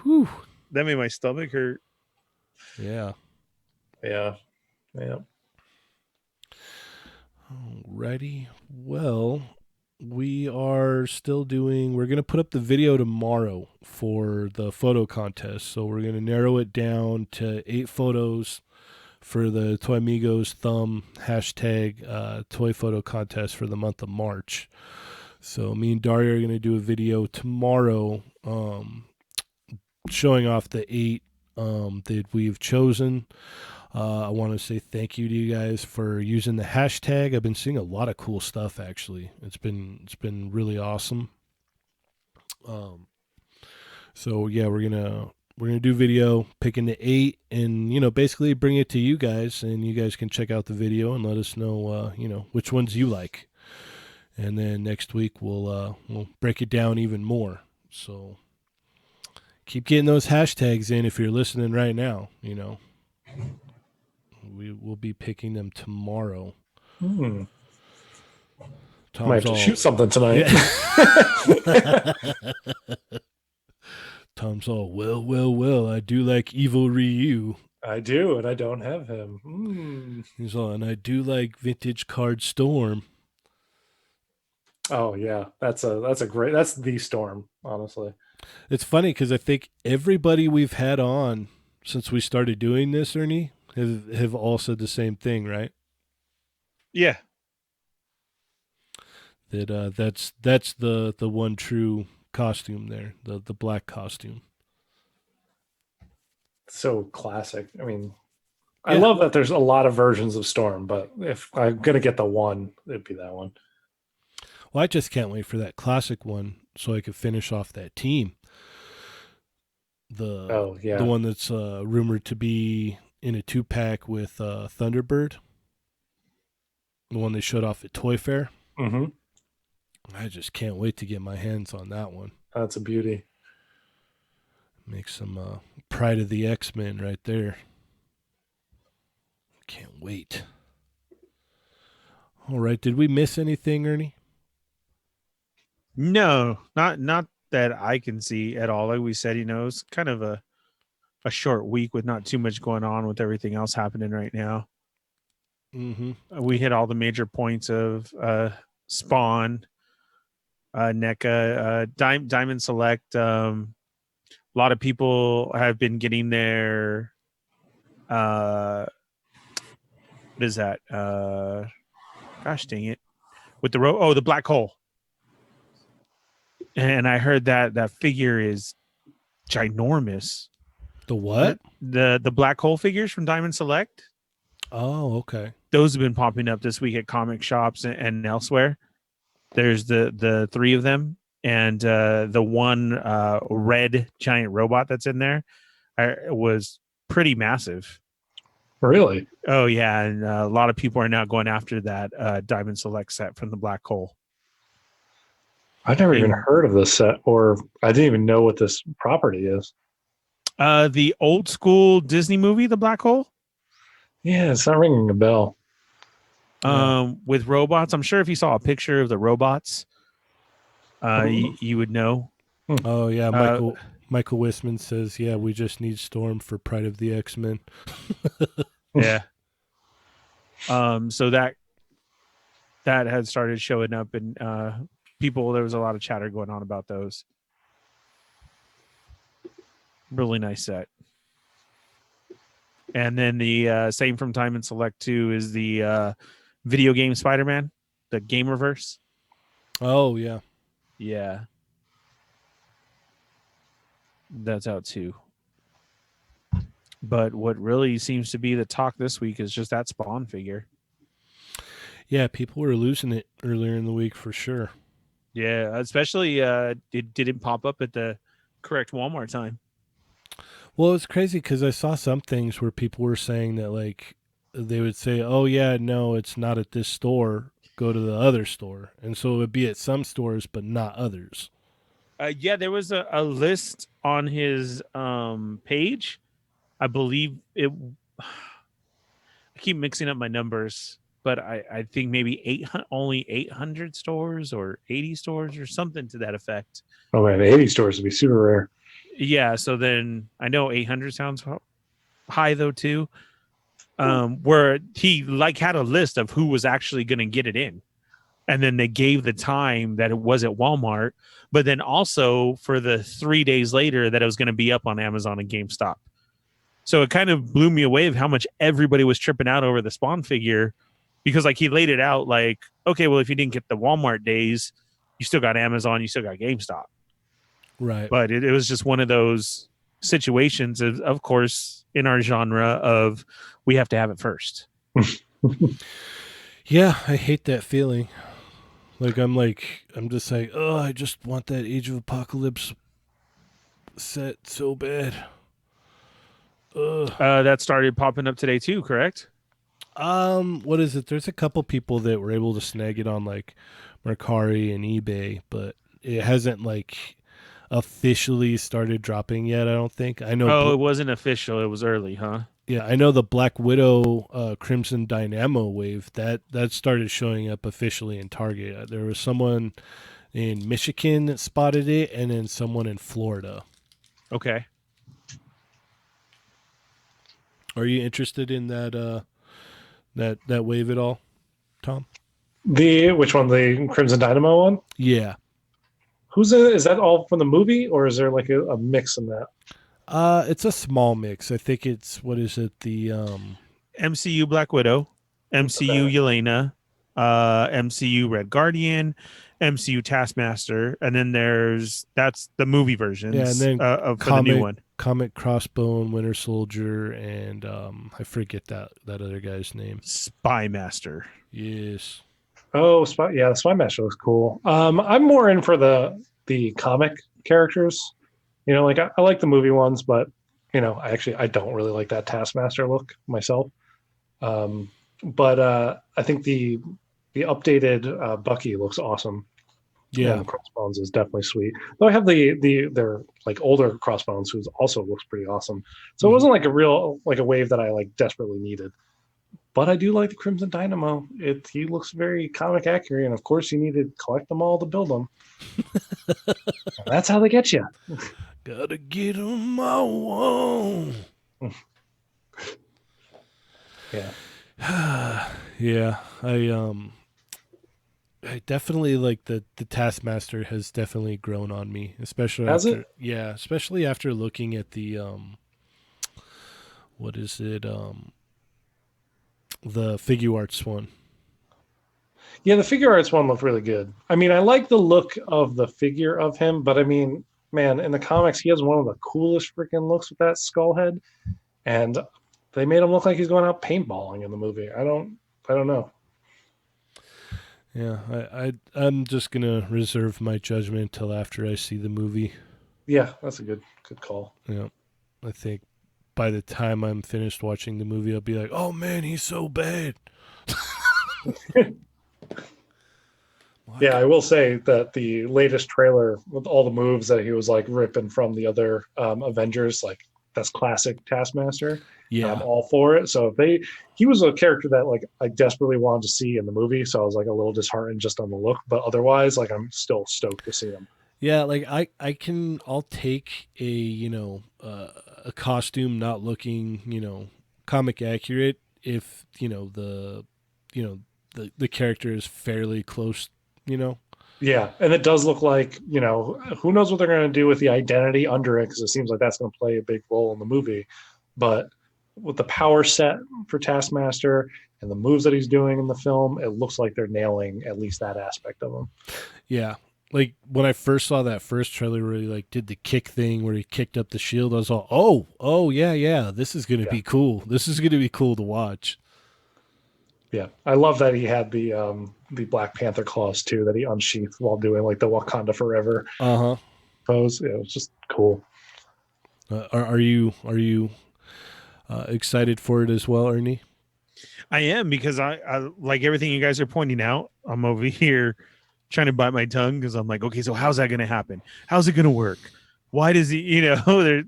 Whew. That made my stomach hurt. Yeah. Yeah, yeah. Alrighty. Well, we're going to put up the video tomorrow for the photo contest. So we're going to narrow it down to 8 photos for the Toy Amigos thumb hashtag toy photo contest for the month of March. So me and Daria are going to do a video tomorrow showing off the 8 that we've chosen. I want to say thank you to you guys for using the hashtag. I've been seeing a lot of cool stuff actually. It's been really awesome. So yeah, we're gonna do video picking the 8 and basically bring it to you guys, and you guys can check out the video and let us know which ones you like. And then next week we'll break it down even more. So keep getting those hashtags in if you're listening right now. We will be picking them tomorrow. Hmm. Tom's Might have to all, shoot something tonight. Yeah. Tom's all, well, I do like Evil Ryu. I do, and I don't have him. He's all, and I do like Vintage Card Storm. Oh yeah, that's the storm, honestly. It's funny because I think everybody we've had on since we started doing this, Ernie, have all said the same thing, right? Yeah. That's the one true costume there, the black costume. So classic. I mean, I Yeah. love that there's a lot of versions of Storm, but if I'm gonna get the one, it'd be that one. Well, I just can't wait for that classic one so I could finish off that team. Oh The yeah. one that's rumored to be in a 2-pack with Thunderbird, the one they showed off at Toy Fair. Mm-hmm. I just can't wait to get my hands on that one. That's a beauty. Make some Pride of the X-Men right there. Can't wait. All right. Did we miss anything, Ernie? No, not that I can see at all. Like we said, it's kind of a short week with not too much going on with everything else happening right now. Mm-hmm. We hit all the major points of Spawn, NECA, Diamond Select. A lot of people have been getting their what is that? Gosh dang it! With the black hole. And I heard that figure is ginormous. The what? The black hole figures from Diamond Select. Oh, okay. Those have been popping up this week at comic shops and elsewhere. There's the three of them, and the one red giant robot that's in there was pretty massive. Really? Oh yeah, and a lot of people are now going after that Diamond Select set from the black hole. I've never even heard of this set, or I didn't even know what this property is. The old school Disney movie, The Black Hole. Yeah, it's not ringing a bell. With robots. I'm sure if you saw a picture of the robots, you would know. Oh yeah, Michael Wisman says, "Yeah, we just need Storm for Pride of the X-Men." Yeah. So that had started showing up, and people. There was a lot of chatter going on about those. Really nice set. And then the same from Diamond Select 2 is the video game Spider-Man, the Game Reverse. Oh yeah. Yeah. That's out too. But what really seems to be the talk this week is just that Spawn figure. Yeah, people were losing it earlier in the week for sure. Yeah, especially it didn't pop up at the correct Walmart time. Well, it's crazy because I saw some things where people were saying that, like, they would say, "Oh yeah, no, it's not at this store. Go to the other store," and so it would be at some stores but not others. Yeah, there was a list on his page. I believe it. I keep mixing up my numbers, but I think maybe only 800 stores or 80 stores or something to that effect. Oh man, the 80 stores would be super rare. Yeah, so then I know 800 sounds high though too. Where he had a list of who was actually going to get it in, and then they gave the time that it was at Walmart, but then also for the 3 days later that it was going to be up on Amazon and GameStop. So it kind of blew me away of how much everybody was tripping out over the Spawn figure, because he laid it out like, okay, well, if you didn't get the Walmart days, you still got Amazon, you still got GameStop. Right. But it was just one of those situations, of course, in our genre of we have to have it first. Yeah, I hate that feeling. I'm just like, oh, I just want that Age of Apocalypse set so bad. That started popping up today too, correct? What is it? There's a couple people that were able to snag it on Mercari and eBay, but it hasn't officially started dropping yet. I don't think. I know. Oh, it wasn't official. It was early, huh? Yeah, I know the Black Widow Crimson Dynamo wave that started showing up officially in Target. There was someone in Michigan that spotted it, and then someone in Florida. Okay. Are you interested in that that wave at all, Tom? Which one? The Crimson Dynamo one? Yeah. Who's in it? Is that all from the movie, or is there a mix in that? It's a small mix. I think it's what is it? The MCU Black Widow, MCU Yelena, MCU Red Guardian, MCU Taskmaster, and then that's the movie versions. Yeah, and then for the new one. Comet Crossbone, Winter Soldier, and I forget that other guy's name. Spy Master. Yes. Oh, the Spy Master looks cool. I'm more in for the comic characters. I like the movie ones, but I don't really like that Taskmaster look myself. But I think the updated Bucky looks awesome. Yeah, and Crossbones is definitely sweet. Though I have their older Crossbones, who also looks pretty awesome. So it wasn't a wave that I desperately needed. But I do like the Crimson Dynamo. He looks very comic accurate, and of course, you need to collect them all to build them. And that's how they get you. Gotta get 'em all. Yeah. Yeah, I definitely like the Taskmaster has definitely grown on me, especially Has it? especially after looking at the what is it the figure arts one. Yeah, the figure arts one looked really good. I mean, I like the look of the figure of him, but I mean, man, in the comics, he has one of the coolest freaking looks with that skull head, and they made him look like he's going out paintballing in the movie. I don't know. Yeah, I'm just gonna reserve my judgment until after I see the movie. Yeah, that's a good call. Yeah, I think by the time I'm finished watching the movie, I'll be like, oh man, he's so bad. Yeah, I will say that the latest trailer with all the moves that he was like ripping from the other Avengers, like that's classic Taskmaster. I'm Yeah, all for it. So if he was a character that like I desperately wanted to see in the movie, so I was like a little disheartened just on the look, but otherwise, like I'm still stoked to see him. yeah. Like I'll take a costume not looking comic accurate if you know the character is fairly close. You know. Yeah, and it does look like who knows what they're going to do with the identity under it because it seems like that's going to play a big role in the movie. But with the power set for Taskmaster and the moves that he's doing in the film, it looks like they're nailing at least that aspect of him. Yeah. Like when I first saw that first trailer where he like did the kick thing where he kicked up the shield, I was all, oh yeah, yeah, this is gonna Yeah, be cool. This is gonna be cool to watch. yeah. I love that he had the Black Panther claws too that he unsheathed while doing like the Wakanda Forever Uh huh. pose. Yeah, it was just cool. Are you excited for it as well, Ernie? I am because I like everything you guys are pointing out. I'm over here trying to bite my tongue because I'm like, okay, so how's that going to happen? How's it going to work? Why does he?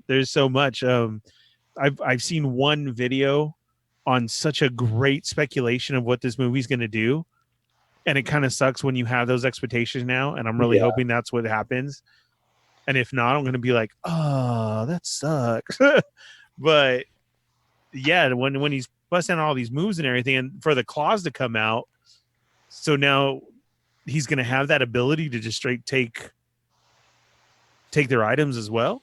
There's so much. I've seen one video on such a great speculation of what this movie's going to do, and it kind of sucks when you have those expectations now. And I'm really Yeah, hoping that's what happens. And if not, I'm going to be like, oh, that sucks. But yeah, when he's busting all these moves and everything, and for the claws to come out, so now he's going to have that ability to just straight take their items as well.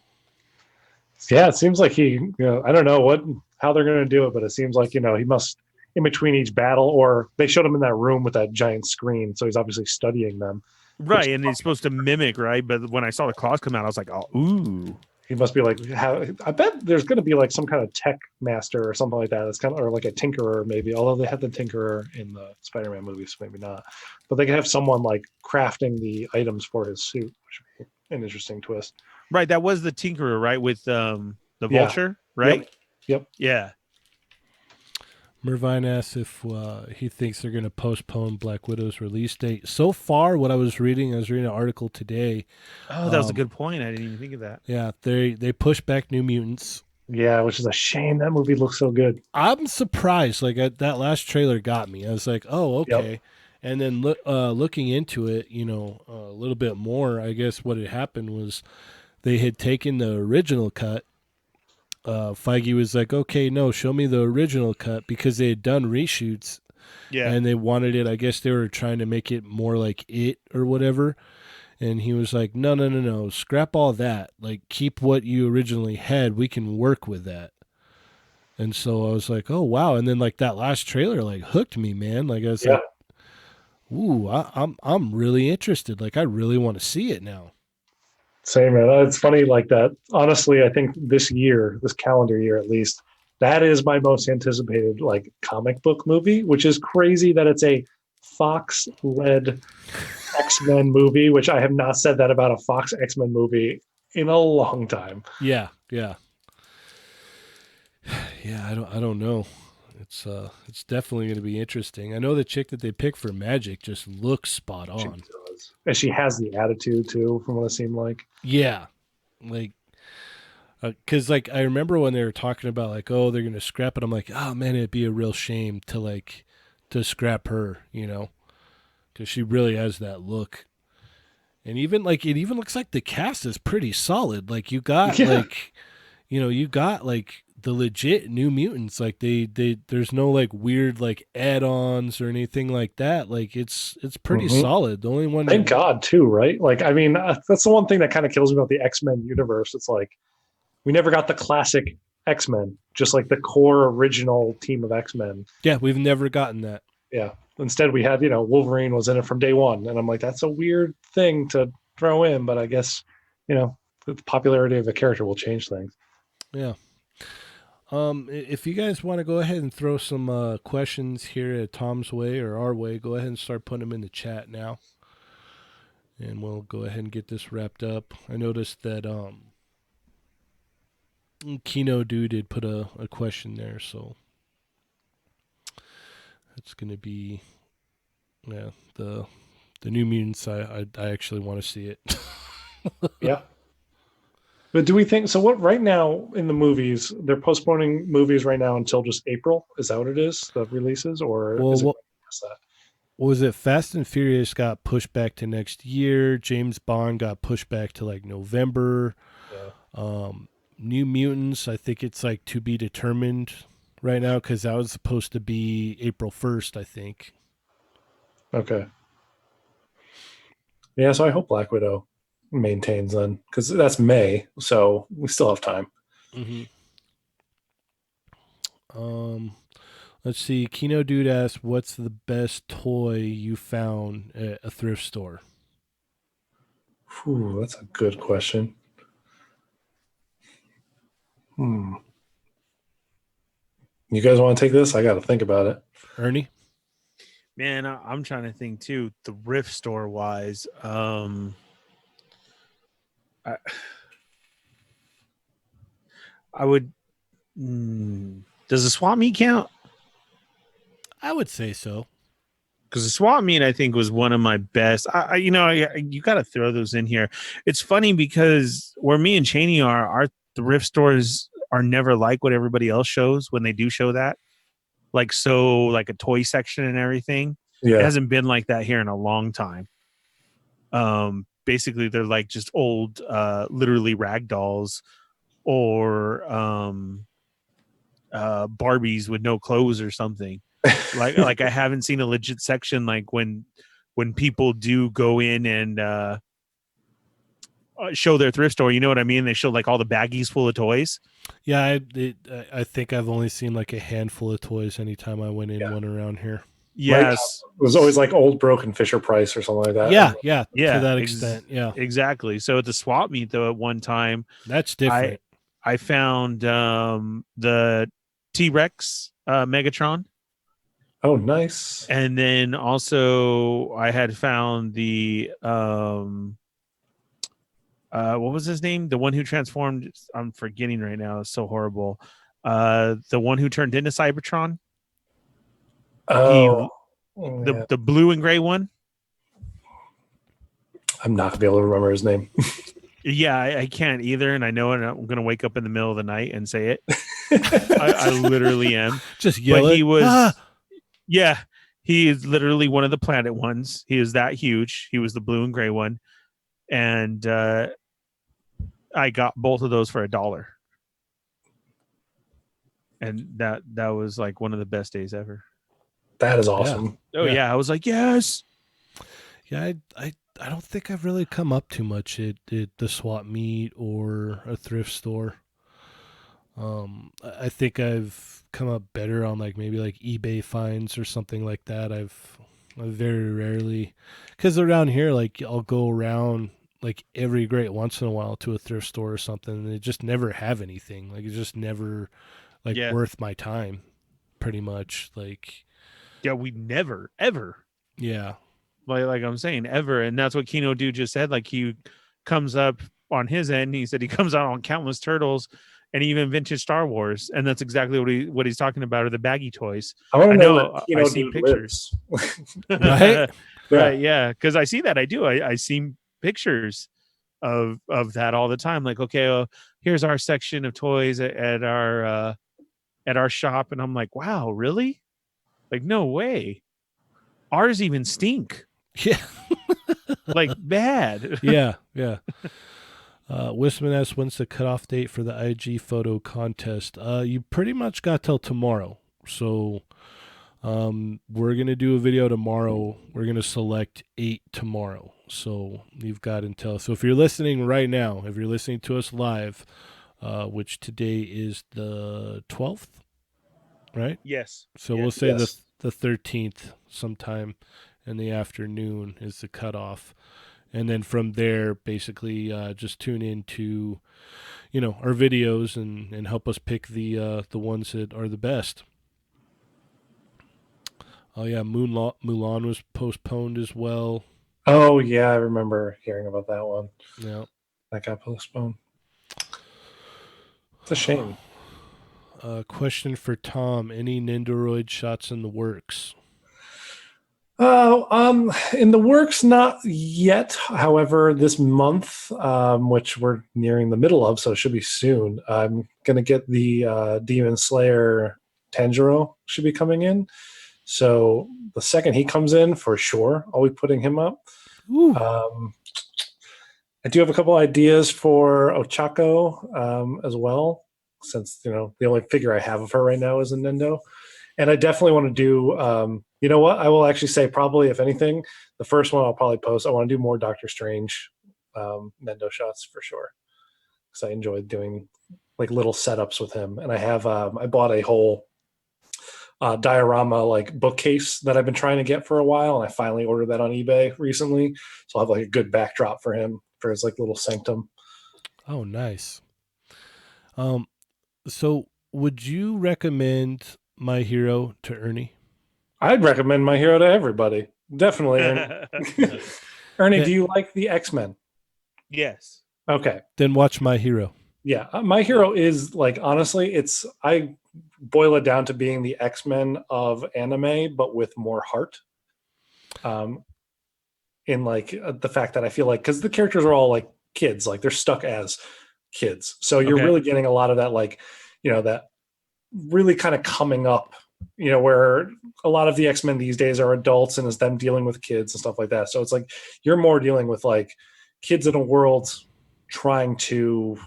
yeah. It seems like I don't know how they're going to do it, but it seems like he must in between each battle, or they showed him in that room with that giant screen, so he's obviously studying them. Which Right, and he's supposed to mimic, right? But when I saw the claws come out, I was like, oh, ooh. he must be like, I bet there's going to be like some kind of tech master or something like that. It's kind of, or like a tinkerer maybe. Although they had the tinkerer in the Spider-Man movies, maybe not. But they could have someone like crafting the items for his suit, which would be an interesting twist. Right, that was the Tinkerer, right? With the Yeah. Vulture, right? Yep. Yep. Yeah. Mervine asks if he thinks they're going to postpone Black Widow's release date. So far, what I was reading an article today. Oh, that was a good point. I didn't even think of that. Yeah, they pushed back New Mutants. Yeah, which is a shame. That movie looks so good. I'm surprised. Like that last trailer got me. I was like, oh, okay. Yep. And then looking into it, a little bit more, I guess what had happened was they had taken the original cut. Feige was like, okay, no, show me the original cut because they had done reshoots Yeah. and they wanted it. I guess they were trying to make it more like it or whatever. And he was like, no, no, no, no, scrap all that. Like, keep what you originally had. We can work with that. And so I was like, oh, wow. And then, like, that last trailer, like, hooked me, man. Like, I was Yeah. like, ooh, I'm really interested. Like, I really want to see it now. Same, man. It's funny like that. Honestly, I think this calendar year at least, that is my most anticipated like comic book movie, which is crazy that it's a Fox led X-Men movie, which I have not said that about a Fox X-Men movie in a long time. Yeah, yeah. Yeah, I don't know. It's definitely going to be interesting. I know the chick that they picked for Magic just looks spot She on. does. And she has the attitude too, from what it seemed like. Yeah, like Because like I remember when they were talking about like, oh, they're gonna scrap it. I'm like, oh man, it'd be a real shame to scrap her, because she really has that look. And even like it even looks like the cast is pretty solid. Like Yeah. you got like the legit New Mutants. Like they there's no like weird like add-ons or anything like that. Like it's pretty Hmm. solid. The only Thank one, God, too, right? Like, I mean, that's the one thing that kind of kills me about the X-Men universe. It's like we never got the classic X-Men, just like the core original team of X-Men. yeah, we've never gotten that. Yeah. Instead, we had, Wolverine was in it from day one. And I'm like, that's a weird thing to throw in, but I guess, the popularity of a character will change things. Yeah. If you guys want to go ahead and throw some questions here at Tom's way or our way, go ahead and start putting them in the chat now, and we'll go ahead and get this wrapped up. I noticed that Kino Dude did put a question there, so it's gonna be the New Mutants. I actually want to see it. Yeah. But do we think so? What right now in the movies, they're postponing movies right now until just April? Is that what it is? The releases, or Well, is it what past that? was it? Fast and Furious got pushed back to next year. James Bond got pushed back to like November. Yeah. Um, New Mutants, I think it's like to be determined right now because that was supposed to be April 1st, I think. Okay. Yeah, so I hope Black Widow maintains then, because that's May, so we still have time. Mm-hmm. Um, let's see. Kino Dude asks, "What's the best toy you found at a thrift store?" Whew, that's a good question. Hmm. You guys want to take this? I got to think about it. Ernie? Man, I'm trying to think too. The thrift store wise, I, I would. Does the swap meet count? I would say so. Because the swap meet I think was one of my best. You got to throw those in here. It's funny because where me and Cheney are, our thrift stores are never like what everybody else shows when they do show that. Like a toy section and everything. It Yeah. hasn't been like that here in a long time. Basically they're like just old, literally rag dolls or Barbies with no clothes or something. Like I haven't seen a legit section like when people do go in and show their thrift store. You know what I mean? They show like all the baggies full of toys. Yeah, I think I've only seen like a handful of toys anytime I went in Yeah. one around here. Yes, it was always like old broken Fisher Price or something like that. Yeah, yeah, to that extent. Yeah, exactly. So at the swap meet though, at one time, that's different. I found the T-Rex Megatron. Oh, nice. And then also I had found the what was his name? The one who transformed. I'm forgetting right now. It's so horrible. The one who turned into Cybertron. Oh, The yeah. blue and gray one. I'm not gonna be able to remember his name. Yeah, I can't either, and I know it. I'm gonna wake up in the middle of the night and say it. I literally am. Just yell But it. he was, yeah, he is literally one of the planet ones. He is that huge. He was the blue and gray one, and I got both of those for $1, and that was like one of the best days ever. That is awesome. Oh yeah, I was like, yes. Yeah, I don't think I've really come up too much at the swap meet or a thrift store. I think I've come up better on like maybe like eBay finds or something like that. I very rarely, because around here like I'll go around like every great once in a while to a thrift store or something, and they just never have anything. Like it's just never like Yeah. worth my time, pretty much. Like Yeah, we never ever yeah. like I'm saying ever, and that's what Kino Dude just said. Like he comes up on his end. He said he comes out on countless turtles and even vintage Star Wars, and that's exactly what he's talking about. Are the baggy toys? I want to know know, where I Kino see Dude pictures. lives. Right? Right? Yeah, because I see that. I do. I see pictures, of that all the time. Like, okay, here's our section of toys at our shop, and I'm like, wow, really? Like, no way. Ours even stink. Yeah. Like bad. Yeah. Yeah. Wisman asks, when's the cutoff date for the IG photo contest? You pretty much got till tomorrow. So we're going to do a video tomorrow. We're going to select 8 tomorrow. So you've got until. So if you're listening right now, if you're listening to us live, which today is the 12th, right? Yes. So Yes. we'll say Yes. the 13th sometime in the afternoon is the cutoff. And then from there, basically, just tune in to, our videos and help us pick the ones that are the best. Oh yeah, Mulan was postponed as well. Oh yeah, I remember hearing about that one. Yeah. That got postponed. It's a shame. Question for Tom: any Nendoroid shots in the works? Oh, in the works, not yet. However, this month, which we're nearing the middle of, so it should be soon. I'm gonna get the Demon Slayer Tanjiro should be coming in. So the second he comes in, for sure, I'll be putting him up. Ooh. I do have a couple ideas for Ochako as well, since the only figure I have of her right now is a Nendo. And I definitely want to do, you know what? I will actually say, probably, if anything, the first one I'll probably post. I want to do more Doctor Strange Nendo shots for sure, because I enjoyed doing like little setups with him. And I bought a whole diorama like bookcase that I've been trying to get for a while, and I finally ordered that on eBay recently. So I'll have like a good backdrop for him for his like little sanctum. Oh, nice. So would you recommend My Hero to Ernie? I'd recommend My Hero to everybody. Definitely, Ernie. Ernie, Yeah. do you like the X-Men? Yes. Okay. Then watch My Hero. Yeah, My Hero is like, honestly, I boil it down to being the X-Men of anime, but with more heart. In like the fact that I feel like, because the characters are all like kids, like they're stuck as kids, so you're Okay. really getting a lot of that, like that really kind of coming up, where a lot of the X-Men these days are adults and is them dealing with kids and stuff like that. So it's like you're more dealing with like kids in a world trying to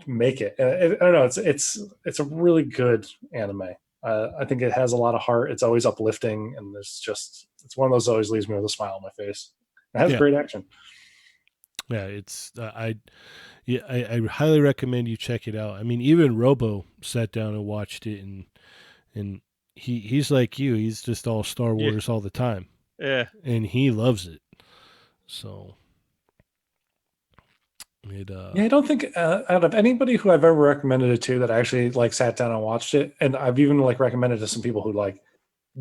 make it. I don't know. It's a really good anime. I think it has a lot of heart. It's always uplifting, and it's one of those that always leaves me with a smile on my face. It has great action. Yeah, it's I highly recommend you check it out. I mean, even Robo sat down and watched it, and he's like you. He's just all Star Wars all the time. Yeah. And he loves it. So I don't think out of anybody who I've ever recommended it to that I actually like sat down and watched it, and I've even like recommended to some people who like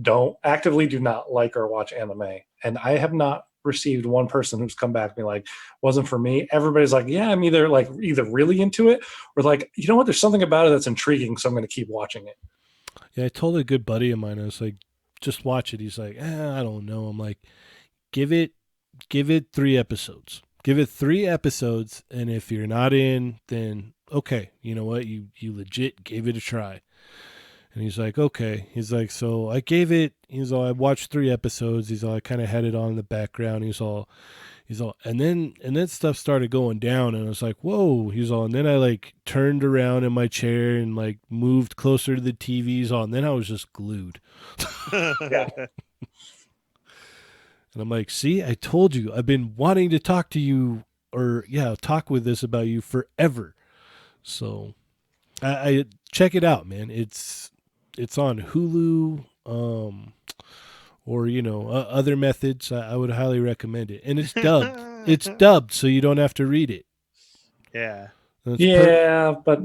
do not like or watch anime, and I have not received one person who's come back to me like, wasn't for me. Everybody's like, yeah, I'm either really into it, or like, you know what, there's something about it that's intriguing, so I'm going to keep watching it. Yeah, I told a good buddy of mine, I was like, just watch it. He's like, I don't know. I'm like, give it 3 episodes. Give it 3 episodes, and if you're not in, then okay, you know what, you legit gave it a try. And he's like, okay. He's like, so I gave it. He's all, I watched 3 episodes. He's all, I kind of had it on in the background. He's all, and then stuff started going down, and I was like, whoa. He's all, and then I like turned around in my chair and like moved closer to the TVs on. Then I was just glued. Yeah. And I'm like, see, I told you, I've been wanting to talk to you, or talk with this about you forever. So I check it out, man. It's on Hulu, or other methods. I would highly recommend it, and it's dubbed. It's dubbed, so you don't have to read it. Yeah. But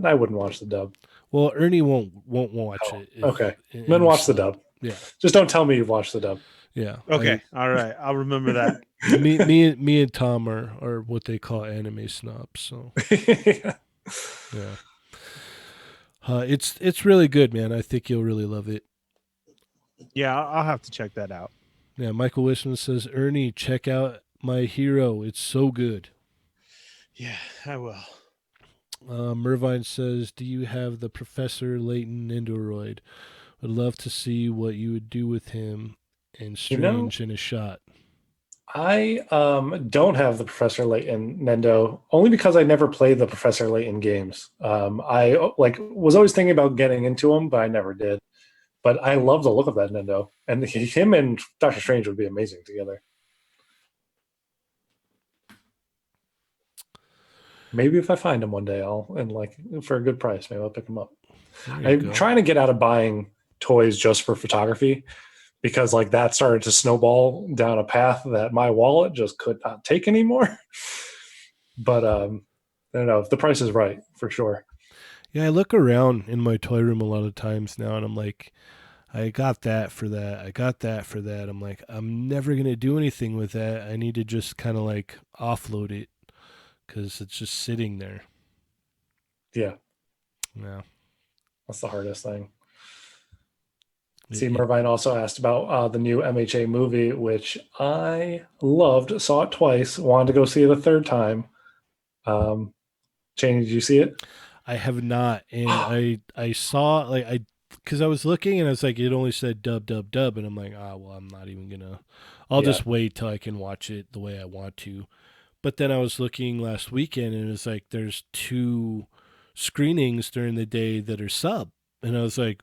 I wouldn't watch the dub. Well, Ernie won't watch it. Okay, then watch the dub. Yeah, just don't tell me you've watched the dub. Yeah. Okay. All right. I'll remember that. me and Tom are what they call anime snobs. So yeah. It's really good, man. I think you'll really love it. Yeah, I'll have to check that out. Yeah, Michael Wishman says, Ernie, check out My Hero. It's so good. Yeah, I will. Mervine says, "Do you have the Professor Layton Nendoroid? Would love to see what you would do with him and You know, Strange in a shot." I don't have the Professor Layton Nendo only because I never played the Professor Layton games. I like was always thinking about getting into them, but I never did. But I love the look of that Nendo, and him and Doctor Strange would be amazing together. Maybe if I find him one day, I'll and like for a good price, maybe I'll pick him up. There you I'm go. trying to get out of buying toys just for photography because like that started to snowball down a path that my wallet just could not take anymore. But I don't know if the price is right for sure. Yeah, I look around in my toy room a lot of times now, and I'm like, I got that for that. I got that for that. I'm like, I'm never gonna do anything with that. I need to just kind of like offload it because it's just sitting there. Yeah, Yeah. that's the hardest thing. It, See, it, Mervine also asked about the new MHA movie, which I loved. Saw it twice. Wanted to go see it a third time. Um, Cheney, did you see it? I have not, and I saw like I because I was looking and I was like, it only said dub dub dub, and I'm like, ah, well, I'm not even gonna. I'll Yeah. just wait till I can watch it the way I want to. But then I was looking last weekend, and it was like there's two screenings during the day that are sub, and I was like,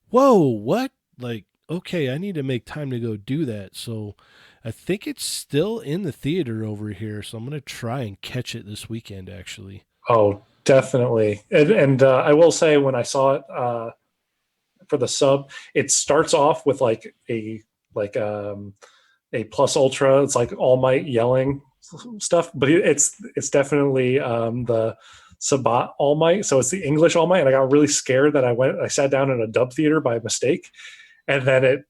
whoa, what? Like, okay, I need to make time to go do that. So I think it's still in the theater over here, so I'm gonna try and catch it this weekend. Actually, Oh, definitely. And I will say, when I saw it for the sub, it starts off with like a plus ultra. It's like All Might yelling stuff, but it's definitely the Sabat All Might. So it's the English All Might, and I got really scared that I sat down in a dub theater by mistake, and then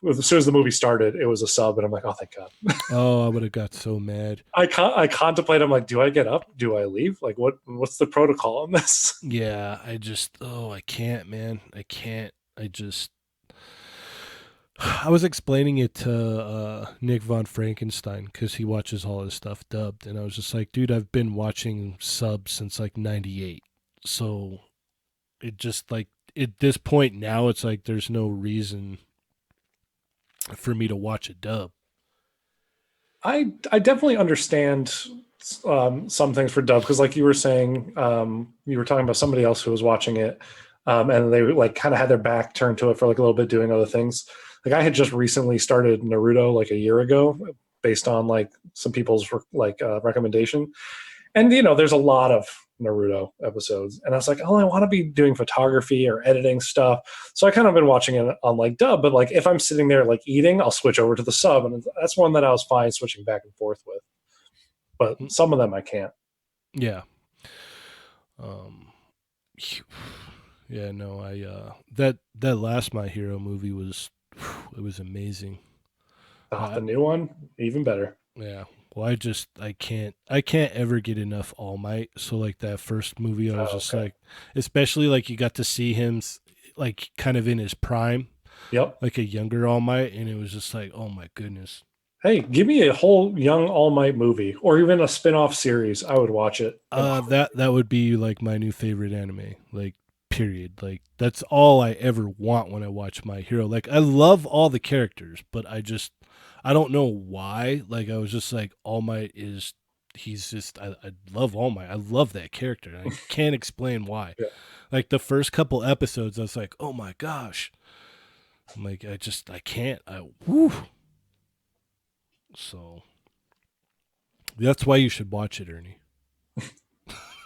as soon as the movie started, it was a sub, and I'm like, oh, thank God. oh, I would have got so mad. I contemplate. I'm like, do I get up? Do I leave? Like, what's the protocol on this? Yeah, I can't, man. I can't. I just I was explaining it to Nick von Frankenstein because he watches all his stuff dubbed, and I was just like, dude, I've been watching subs since like '98, so it just like at this point now, it's like there's no reason for me to watch a dub. I definitely understand some things for dub because, like you were saying, you were talking about somebody else who was watching it, and they like kind of had their back turned to it for like a little bit, doing other things. Like I had just recently started Naruto like a year ago, based on like some people's recommendation, and there's a lot of Naruto episodes, and I was like, oh, I want to be doing photography or editing stuff, so I kind of been watching it on like dub. But like if I'm sitting there like eating, I'll switch over to the sub, and that's one that I was fine switching back and forth with. But Mm, some of them I can't. yeah. Um. Yeah. No. That last My Hero movie was it was amazing. Oh, I, the new one, even better. Yeah. Well, I can't ever get enough All Might. So like that first movie, I was Oh, just okay. like, especially like you got to see him like kind of in his prime, Yep. like a younger All Might, and it was just like, oh my goodness. Hey, give me a whole young All Might movie or even a spin-off series. I would watch it. That would be like my new favorite anime. Like period. Like that's all I ever want when I watch My Hero. Like I love all the characters, but I don't know why. Like I was just like All Might is he's just I love All Might. I love that character. I can't explain why. Yeah. Like the first couple episodes, I was like, oh my gosh. I'm like I can't. I woo. So that's why you should watch it, Ernie.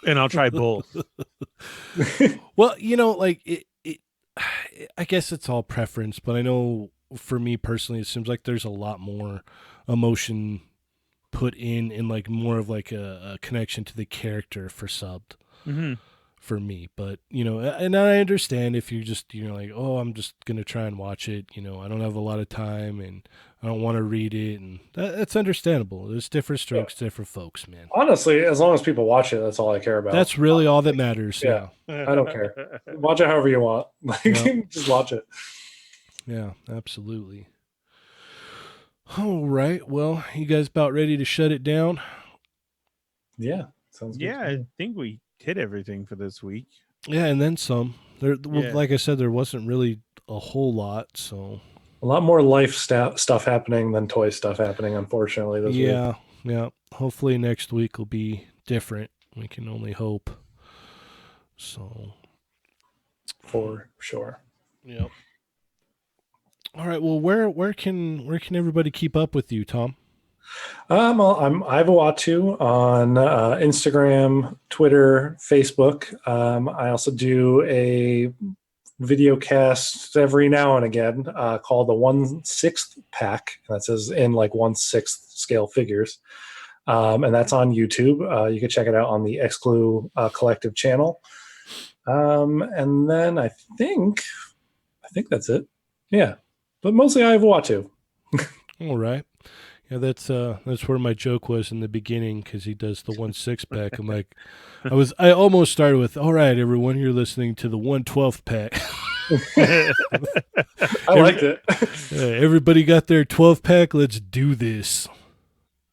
And I'll try both. Well, like it I guess it's all preference, but I know for me personally, it seems like there's a lot more emotion put in like more of like a connection to the character for subbed Mm-hmm. for me. But and I understand if you're just like, oh, I'm just gonna try and watch it. I don't have a lot of time and I don't want to read it, and that's understandable. There's different Yeah. strokes, different folks, man. Honestly, as long as people watch it, that's all I care about. That's really all that matters. Yeah, Yeah. I don't care. Watch it however you want. Yeah. Like, just watch it. Yeah. Absolutely. All right. Well, you guys about ready to shut it down? Yeah. Sounds good Yeah, to I me. think we hit everything for this week. Yeah, and then some. Well, Yeah. like I said, there wasn't really a whole lot. So A lot more life stuff happening than toy stuff happening, unfortunately, this week. yeah, yeah. Hopefully next week will be different. We can only hope. So For sure. yep. All right. Well, where can everybody keep up with you, Tom? Well, I'm Eye of Uatu on Instagram, Twitter, Facebook. I also do a video cast every now and again called the 1/6 pack. That says in like 1/6 scale figures. And that's on YouTube. You can check it out on the Exclu Collective channel. And then I think that's it. Yeah, but mostly I have Uatu. All right. Yeah, that's where my joke was in the beginning because he does the 1/6 pack. I'm like, I almost started with, all right, everyone, you're listening to the 1/12 pack. I liked it. Everybody got their 12 pack. Let's do this.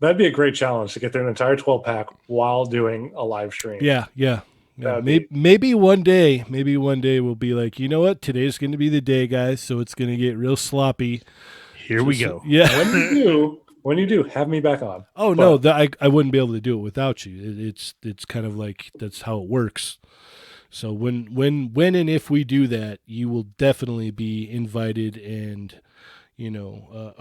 That'd be a great challenge to get through an entire 12 pack while doing a live stream. Yeah, yeah. Yeah, That'd be maybe one day we'll be like, you know what? Today's going to be the day, guys. So it's going to get real sloppy. Here we go. Yeah. when you do, have me back on. Oh no, I wouldn't be able to do it without you. It's kind of like that's how it works. So when and if we do that, you will definitely be invited and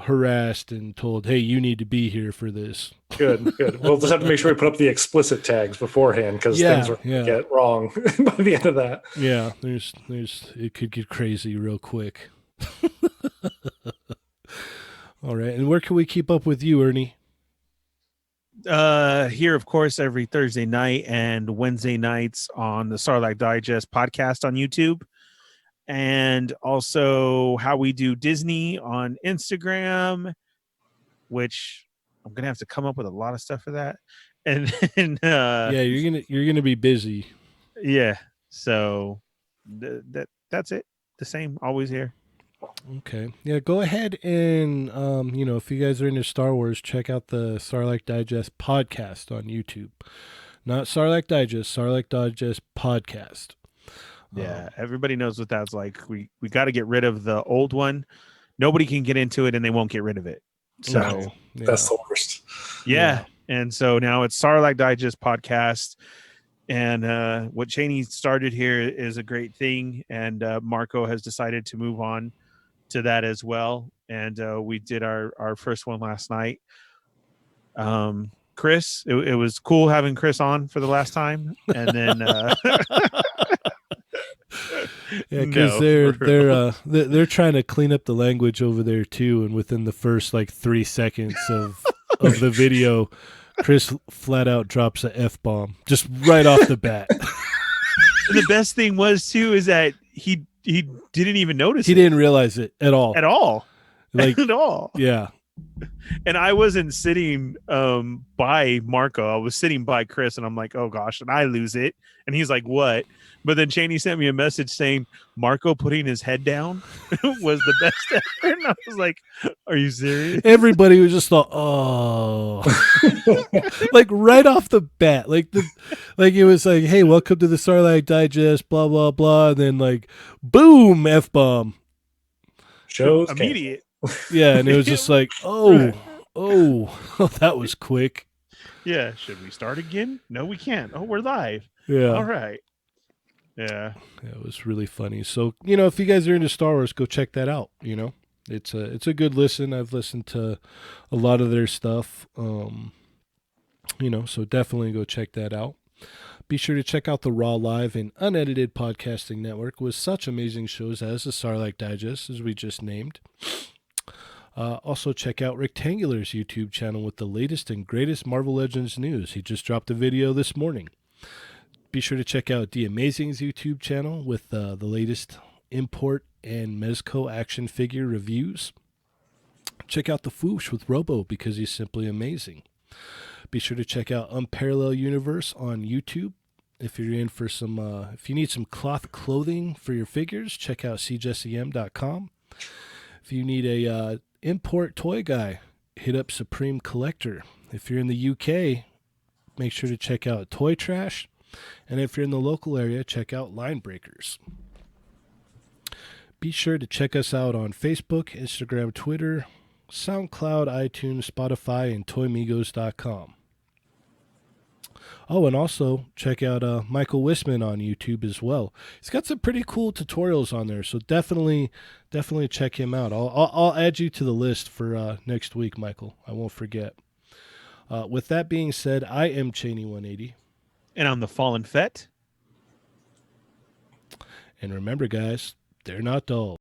harassed and told, hey, you need to be here for this. Good. We'll just have to make sure we put up the explicit tags beforehand because things are going to get wrong by the end of that. Yeah, there's it could get crazy real quick. All right, and where can we keep up with you, Ernie? Here, of course, every Thursday night and Wednesday nights on the Starlight Digest podcast on YouTube. And also How We Do Disney on Instagram, which I'm gonna have to come up with a lot of stuff for that. And then yeah, you're gonna be busy. Yeah. So that's it. The same, always here. Okay. Yeah, go ahead and if you guys are into Star Wars, check out the Starlight Digest podcast on YouTube. Not Starlight Digest podcast. Yeah, everybody knows what that's like. We got to get rid of the old one. Nobody can get into it and they won't get rid of it. So that's the worst. Yeah. And so now it's Starlight Digest podcast. And what Cheney started here is a great thing. And Marco has decided to move on to that as well. And we did our first one last night. Chris, it was cool having Chris on for the last time. And then yeah, because they're trying to clean up the language over there too, and within the first like 3 seconds of the video, Chris flat out drops a F-bomb just right off the bat. The best thing was too is that he didn't even notice. He didn't realize it at all. Like at all. Yeah. And I wasn't sitting by Marco. I was sitting by Chris, and I'm like, oh gosh, and I lose it. And he's like, what? But then Cheney sent me a message saying Marco putting his head down was the best ever. And I was like, are you serious? Everybody was just like, oh, like right off the bat, like it was like, hey, welcome to the Starlight Digest, blah blah blah, and then like, boom, F-bomb. Shows immediate. Yeah, and it was just like, oh, that was quick. Yeah, should we start again? No, we can't. Oh, we're live. Yeah. All right. Yeah. It was really funny. So, if you guys are into Star Wars, go check that out. It's a good listen. I've listened to a lot of their stuff. So definitely go check that out. Be sure to check out the Raw Live and Unedited Podcasting Network with such amazing shows as the Starlight Digest, as we just named. Also, check out Rectangular's YouTube channel with the latest and greatest Marvel Legends news. He just dropped a video this morning. Be sure to check out The Amazing's YouTube channel with the latest import and Mezco action figure reviews. Check out The Foosh with Robo because he's simply amazing. Be sure to check out Unparalleled Universe on YouTube. If you're in for some, if you need some cloth clothing for your figures, check out cjsem.com. If you need a import toy guy, hit up Supreme Collector. If you're in the UK, make sure to check out Toy Trash. And if you're in the local area, check out Line Breakers. Be sure to check us out on Facebook, Instagram, Twitter, SoundCloud, iTunes, Spotify, and ToyMigos.com. Oh, and also check out Michael Wisman on YouTube as well. He's got some pretty cool tutorials on there, so definitely check him out. I'll add you to the list for next week, Michael. I won't forget. With that being said, I am Cheney180. And I'm the Fallen Fett. And remember, guys, they're not dull.